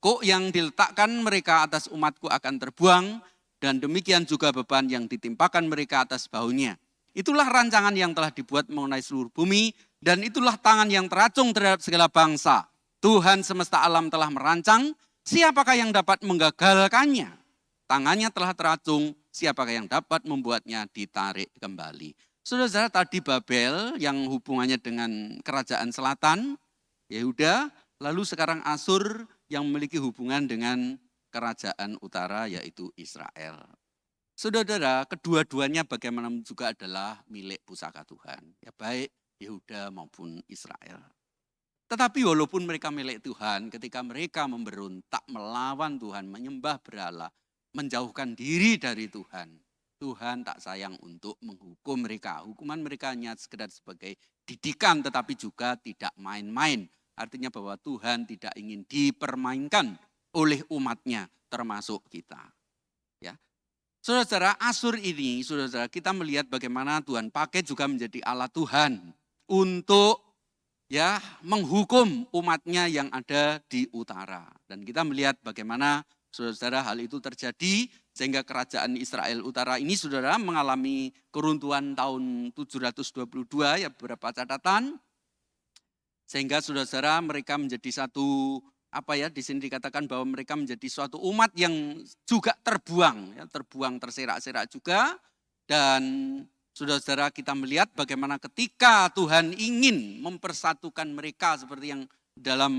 S1: Kok yang diletakkan mereka atas umatku akan terbuang, dan demikian juga beban yang ditimpakan mereka atas bahunya. Itulah rancangan yang telah dibuat mengenai seluruh bumi, dan itulah tangan yang teracung terhadap segala bangsa. Tuhan semesta alam telah merancang, siapakah yang dapat menggagalkannya? Tangannya telah teracung, siapakah yang dapat membuatnya ditarik kembali? Saudara-saudara, tadi Babel yang hubungannya dengan kerajaan selatan, Yehuda, lalu sekarang Asyur yang memiliki hubungan dengan kerajaan utara yaitu Israel. Saudara-saudara, kedua-duanya bagaimana juga adalah milik pusaka Tuhan. Ya baik Yehuda maupun Israel. Tetapi walaupun mereka milik Tuhan, ketika mereka memberontak melawan Tuhan, menyembah berhala, menjauhkan diri dari Tuhan, Tuhan tak sayang untuk menghukum mereka. Hukuman mereka hanya sekedar sebagai didikan, tetapi juga tidak main-main. Artinya bahwa Tuhan tidak ingin dipermainkan oleh umatnya termasuk kita. Ya. Saudara-saudara, Asyur ini, saudara-saudara, kita melihat bagaimana Tuhan pakai juga menjadi alat Tuhan untuk menghukum umatnya yang ada di utara. Dan kita melihat bagaimana saudara-saudara hal itu terjadi sehingga kerajaan Israel utara ini saudara mengalami keruntuhan tahun 722 beberapa catatan. Sehingga saudara-saudara mereka menjadi satu di sini dikatakan bahwa mereka menjadi suatu umat yang juga terbuang, terbuang terserak-serak juga. Dan saudara-saudara kita melihat bagaimana ketika Tuhan ingin mempersatukan mereka seperti yang dalam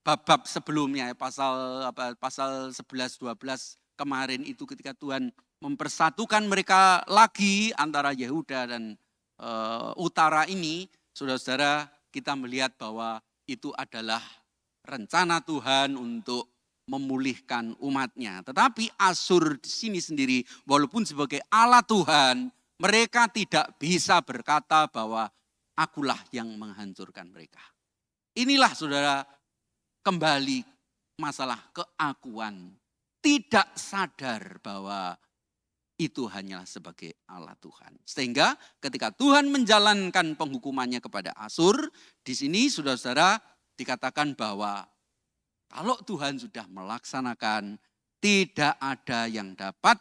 S1: bab-bab sebelumnya, pasal 11, 12 kemarin itu ketika Tuhan mempersatukan mereka lagi antara Yehuda dan utara ini, saudara-saudara kita melihat bahwa itu adalah rencana Tuhan untuk memulihkan umatnya. Tetapi Asyur di sini sendiri, walaupun sebagai alat Tuhan, mereka tidak bisa berkata bahwa akulah yang menghancurkan mereka. Inilah saudara kembali masalah keakuan. Tidak sadar bahwa itu hanyalah sebagai alat Tuhan. Sehingga ketika Tuhan menjalankan penghukumannya kepada Asyur, di sini saudara-saudara dikatakan bahwa kalau Tuhan sudah melaksanakan, tidak ada yang dapat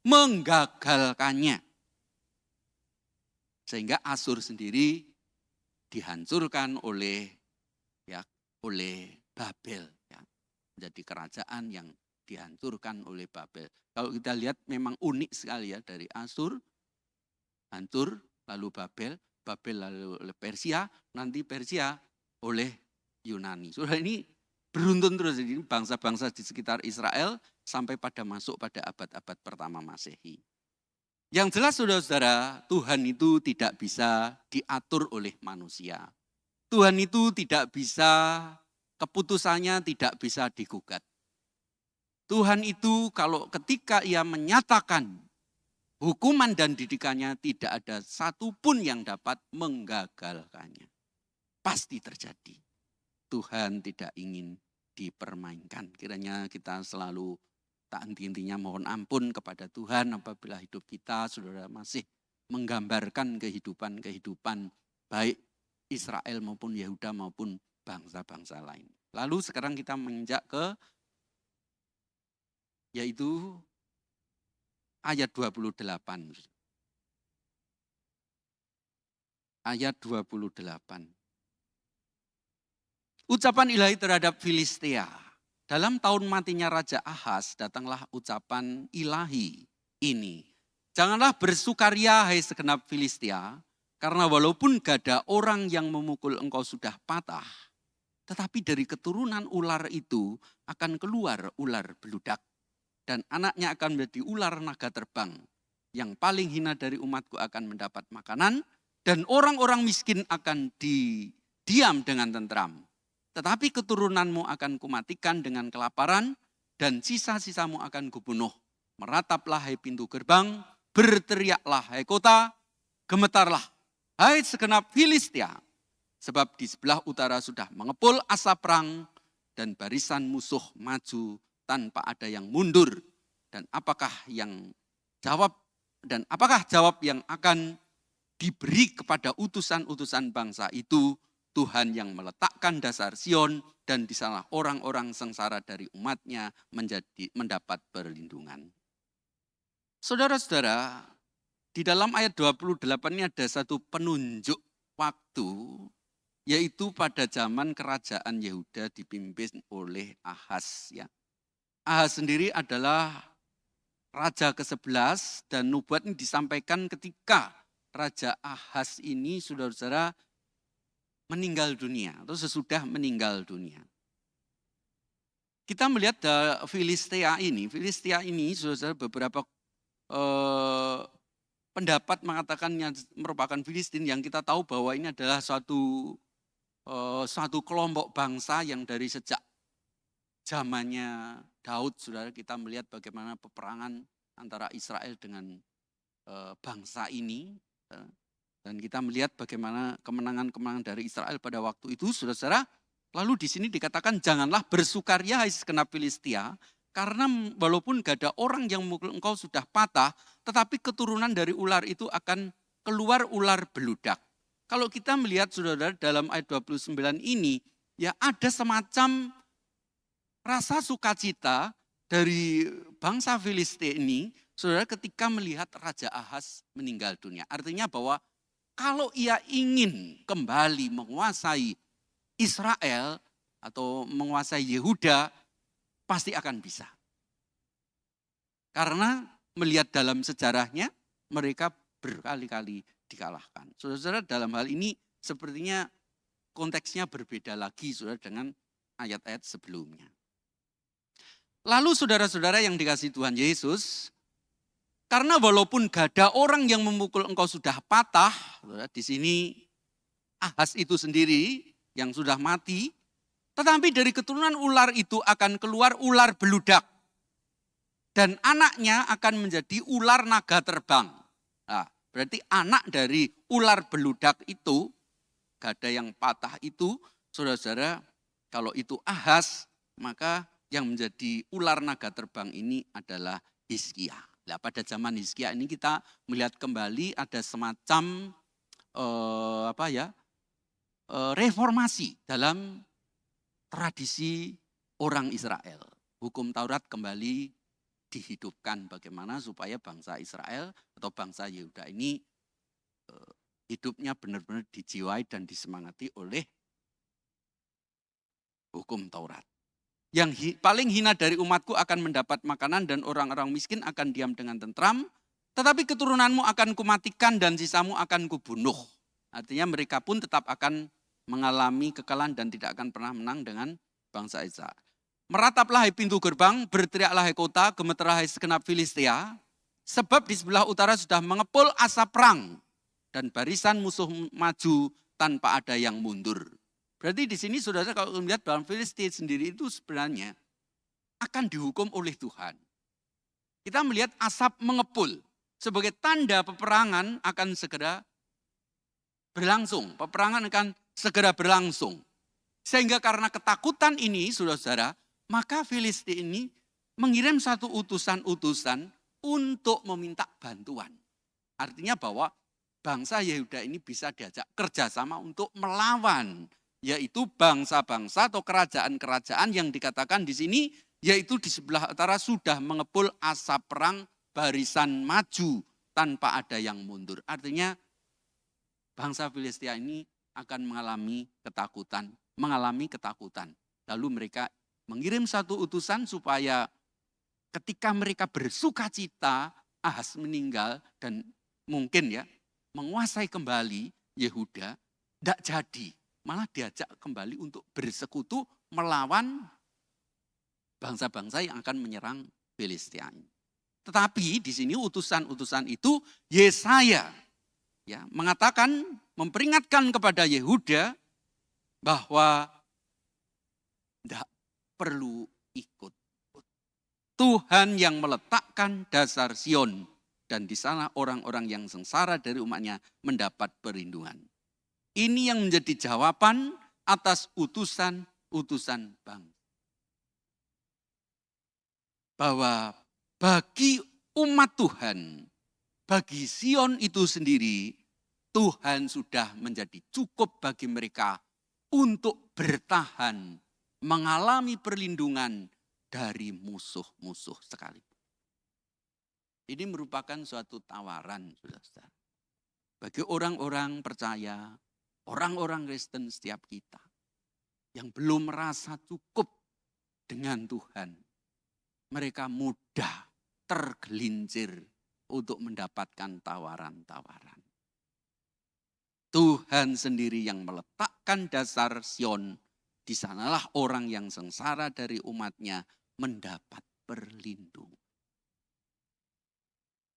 S1: menggagalkannya. Sehingga Asyur sendiri dihancurkan oleh Babel. Menjadi kerajaan yang dihancurkan oleh Babel. Kalau kita lihat memang unik sekali dari Asyur, hancur, lalu Babel lalu oleh Persia, nanti Persia oleh Yunani. Saudara, ini beruntun terus, ini bangsa-bangsa di sekitar Israel sampai pada masuk pada abad-abad pertama Masehi. Yang jelas saudara-saudara, Tuhan itu tidak bisa diatur oleh manusia. Tuhan itu tidak bisa, keputusannya tidak bisa digugat. Tuhan itu kalau ketika ia menyatakan hukuman dan didikannya, tidak ada satupun yang dapat menggagalkannya. Pasti terjadi. Tuhan tidak ingin dipermainkan. Kiranya kita selalu tak henti-hentinya mohon ampun kepada Tuhan apabila hidup kita saudara masih menggambarkan kehidupan baik Israel maupun Yehuda maupun bangsa-bangsa lain. Lalu sekarang kita menginjak ke yaitu ayat 28. Ayat 28. Ucapan ilahi terhadap Filistia. Dalam tahun matinya Raja Ahaz, datanglah ucapan ilahi ini. Janganlah bersukaria hai segenap Filistia, karena walaupun gada orang yang memukul engkau sudah patah, tetapi dari keturunan ular itu akan keluar ular beludak, dan anaknya akan menjadi ular naga terbang. Yang paling hina dari umatku akan mendapat makanan, dan orang-orang miskin akan diam dengan tentram. Tetapi keturunanmu akan kumatikan dengan kelaparan, dan sisa-sisamu akan kubunuh. Merataplah hai pintu gerbang, berteriaklah hai kota, gemetarlah hai segenap Filistia. Sebab di sebelah utara sudah mengepul asap perang, dan barisan musuh maju tanpa ada yang mundur. Dan apakah jawab yang akan diberi kepada utusan-utusan bangsa itu? Tuhan yang meletakkan dasar Sion, dan di sana orang-orang sengsara dari umatnya mendapat perlindungan. Saudara-saudara, di dalam ayat 28 ini ada satu penunjuk waktu, yaitu pada zaman kerajaan Yehuda dipimpin oleh Ahaz. Ahaz sendiri adalah raja ke-11 dan nubuat ini disampaikan ketika Raja Ahaz ini saudara-saudara meninggal dunia atau sesudah meninggal dunia. Kita melihat Filistia ini saudara-saudara beberapa pendapat mengatakannya merupakan Filistin, yang kita tahu bahwa ini adalah suatu kelompok bangsa yang dari sejak zamannya Daud, saudara, kita melihat bagaimana peperangan antara Israel dengan bangsa ini. Dan kita melihat bagaimana kemenangan-kemenangan dari Israel pada waktu itu, saudara-saudara. Lalu di sini dikatakan janganlah bersukaria hai segenap Filistia, karena walaupun gak ada orang yang memukul engkau sudah patah, tetapi keturunan dari ular itu akan keluar ular beludak. Kalau kita melihat saudara dalam ayat 29 ini, ya ada semacam rasa sukacita dari bangsa Filistia ini, saudara ketika melihat Raja Ahaz meninggal dunia. Artinya bahwa kalau ia ingin kembali menguasai Israel atau menguasai Yehuda, pasti akan bisa. Karena melihat dalam sejarahnya, mereka berkali-kali dikalahkan. Saudara-saudara, dalam hal ini sepertinya konteksnya berbeda lagi saudara dengan ayat-ayat sebelumnya. Lalu saudara-saudara yang dikasihi Tuhan Yesus, karena walaupun gak ada orang yang memukul engkau sudah patah, saudara, di sini Ahaz itu sendiri yang sudah mati, tetapi dari keturunan ular itu akan keluar ular beludak. Dan anaknya akan menjadi ular naga terbang. Nah, berarti anak dari ular beludak itu, gak ada yang patah itu, saudara-saudara, kalau itu Ahaz, maka yang menjadi ular naga terbang ini adalah Hizkia. Nah, pada zaman Hizkia ini kita melihat kembali ada semacam reformasi dalam tradisi orang Israel. Hukum Taurat kembali dihidupkan bagaimana supaya bangsa Israel atau bangsa Yehuda ini hidupnya benar-benar dijiwai dan disemangati oleh hukum Taurat. Yang paling hina dari umatku akan mendapat makanan dan orang-orang miskin akan diam dengan tentram. Tetapi keturunanmu akan kumatikan dan sisamu akan kubunuh. Artinya mereka pun tetap akan mengalami kekalahan dan tidak akan pernah menang dengan bangsa Israel. Merataplah hai pintu gerbang, berteriaklah hai kota, gemeterlah hai segenap Filistia. Sebab di sebelah utara sudah mengepul asap perang. Dan barisan musuh maju tanpa ada yang mundur. Berarti di sini saudara kalau melihat dalam Filistia sendiri itu sebenarnya akan dihukum oleh Tuhan. Kita melihat asap mengepul sebagai tanda peperangan akan segera berlangsung. Peperangan akan segera berlangsung. Sehingga karena ketakutan ini saudara-saudara, maka Filistia ini mengirim satu utusan-utusan untuk meminta bantuan. Artinya bahwa bangsa Yehuda ini bisa diajak kerjasama untuk melawan, yaitu bangsa-bangsa atau kerajaan-kerajaan yang dikatakan di sini, yaitu di sebelah utara sudah mengepul asap perang, barisan maju tanpa ada yang mundur. Artinya bangsa Filistia ini akan mengalami ketakutan. Lalu mereka mengirim satu utusan supaya ketika mereka bersuka cita, Ahaz meninggal dan mungkin ya menguasai kembali Yehuda, tidak jadi. Malah diajak kembali untuk bersekutu melawan bangsa-bangsa yang akan menyerang Filistia. Tetapi di sini utusan-utusan itu Yesaya ya mengatakan, memperingatkan kepada Yehuda bahwa tidak perlu ikut. Tuhan yang meletakkan dasar Sion dan di sana orang-orang yang sengsara dari umatnya mendapat perlindungan. Ini yang menjadi jawaban atas utusan-utusan bangsa. Bahwa bagi umat Tuhan, bagi Sion itu sendiri, Tuhan sudah menjadi cukup bagi mereka untuk bertahan, mengalami perlindungan dari musuh-musuh sekalipun. Ini merupakan suatu tawaran, saudara-saudara. Bagi orang-orang percaya, orang-orang Kristen setiap kita yang belum merasa cukup dengan Tuhan, mereka mudah tergelincir untuk mendapatkan tawaran-tawaran. Tuhan sendiri yang meletakkan dasar Sion, di sanalah orang yang sengsara dari umatnya mendapat perlindungan.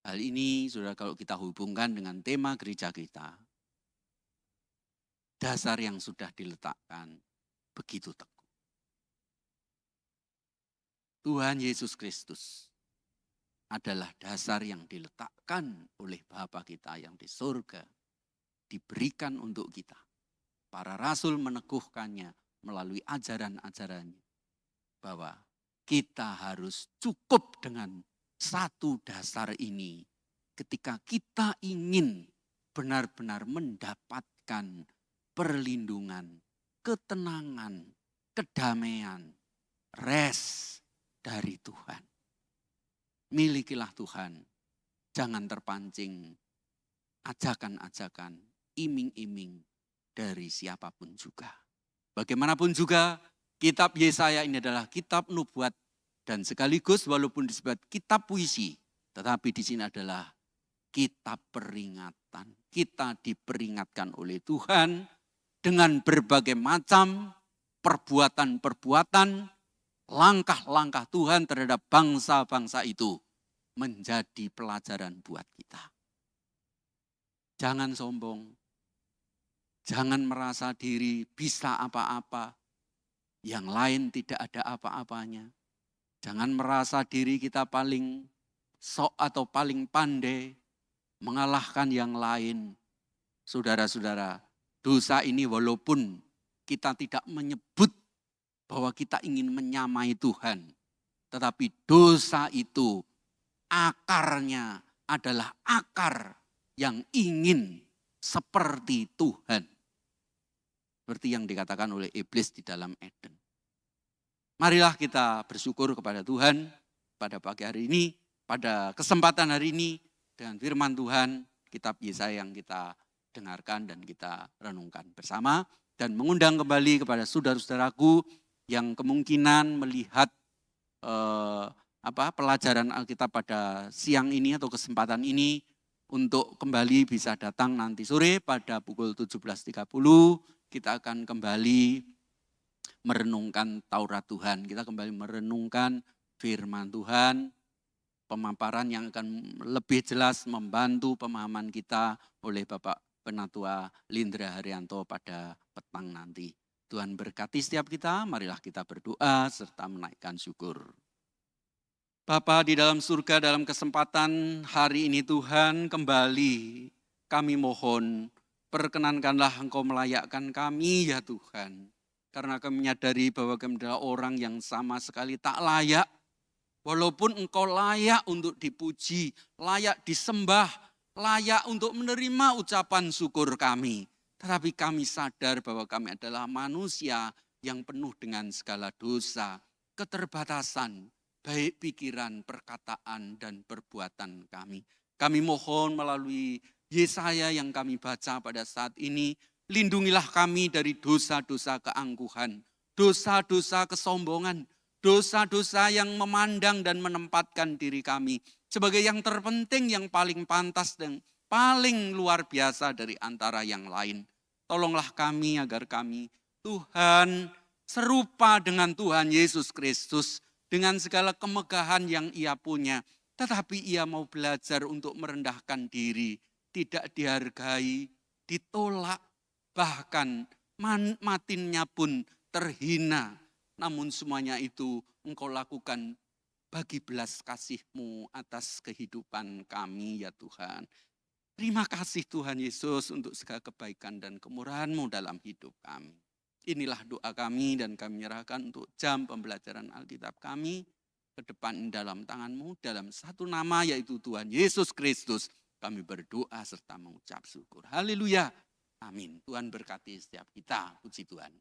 S1: Hal ini saudara kalau kita hubungkan dengan tema gereja kita, dasar yang sudah diletakkan begitu teguh. Tuhan Yesus Kristus adalah dasar yang diletakkan oleh Bapa kita yang di surga, diberikan untuk kita. Para rasul meneguhkannya, melalui ajaran-ajarannya. Bahwa kita harus cukup dengan satu dasar ini. Ketika kita ingin benar-benar mendapatkan perlindungan, ketenangan, kedamaian, rest dari Tuhan. Milikilah Tuhan, jangan terpancing ajakan-ajakan, iming-iming dari siapapun juga. Bagaimanapun juga, kitab Yesaya ini adalah kitab nubuat dan sekaligus walaupun disebut kitab puisi, tetapi di sini adalah kitab peringatan. Kita diperingatkan oleh Tuhan dengan berbagai macam perbuatan-perbuatan, langkah-langkah Tuhan terhadap bangsa-bangsa itu menjadi pelajaran buat kita. Jangan sombong, jangan merasa diri bisa apa-apa, yang lain tidak ada apa-apanya. Jangan merasa diri kita paling sok atau paling pandai, mengalahkan yang lain. Saudara-saudara, dosa ini walaupun kita tidak menyebut bahwa kita ingin menyamai Tuhan, tetapi dosa itu akarnya adalah akar yang ingin seperti Tuhan. Seperti yang dikatakan oleh iblis di dalam Eden. Marilah kita bersyukur kepada Tuhan pada pagi hari ini, pada kesempatan hari ini dengan firman Tuhan, kitab Yesaya yang kita dengarkan dan kita renungkan bersama. Dan mengundang kembali kepada saudara-saudaraku yang kemungkinan melihat pelajaran Alkitab pada siang ini atau kesempatan ini untuk kembali bisa datang nanti sore pada pukul 17.30 kita akan kembali merenungkan Taurat Tuhan. Kita kembali merenungkan firman Tuhan, pemaparan yang akan lebih jelas membantu pemahaman kita oleh Bapak Penatua Lindra Haryanto pada petang nanti. Tuhan berkati setiap kita, marilah kita berdoa serta menaikkan syukur. Bapa di dalam surga, dalam kesempatan hari ini Tuhan, kembali kami mohon, perkenankanlah Engkau melayakkan kami ya Tuhan. Karena kami menyadari bahwa kami adalah orang yang sama sekali tak layak. Walaupun Engkau layak untuk dipuji, layak disembah, layak untuk menerima ucapan syukur kami. Tetapi kami sadar bahwa kami adalah manusia yang penuh dengan segala dosa, keterbatasan, baik pikiran, perkataan, dan perbuatan kami. Kami mohon melalui Yesaya yang kami baca pada saat ini, lindungilah kami dari dosa-dosa keangkuhan, dosa-dosa kesombongan, dosa-dosa yang memandang dan menempatkan diri kami sebagai yang terpenting, yang paling pantas dan paling luar biasa dari antara yang lain. Tolonglah kami agar kami, Tuhan, serupa dengan Tuhan Yesus Kristus, dengan segala kemegahan yang Ia punya, tetapi Ia mau belajar untuk merendahkan diri, tidak dihargai, ditolak, bahkan matinya pun terhina. Namun semuanya itu Engkau lakukan bagi belas kasih-Mu atas kehidupan kami ya Tuhan. Terima kasih Tuhan Yesus untuk segala kebaikan dan kemurahan-Mu dalam hidup kami. Inilah doa kami dan kami menyerahkan untuk jam pembelajaran Alkitab kami ke depan dalam tangan-Mu dalam satu nama yaitu Tuhan Yesus Kristus. Kami berdoa serta mengucap syukur. Haleluya. Amin. Tuhan berkati setiap kita. Puji Tuhan.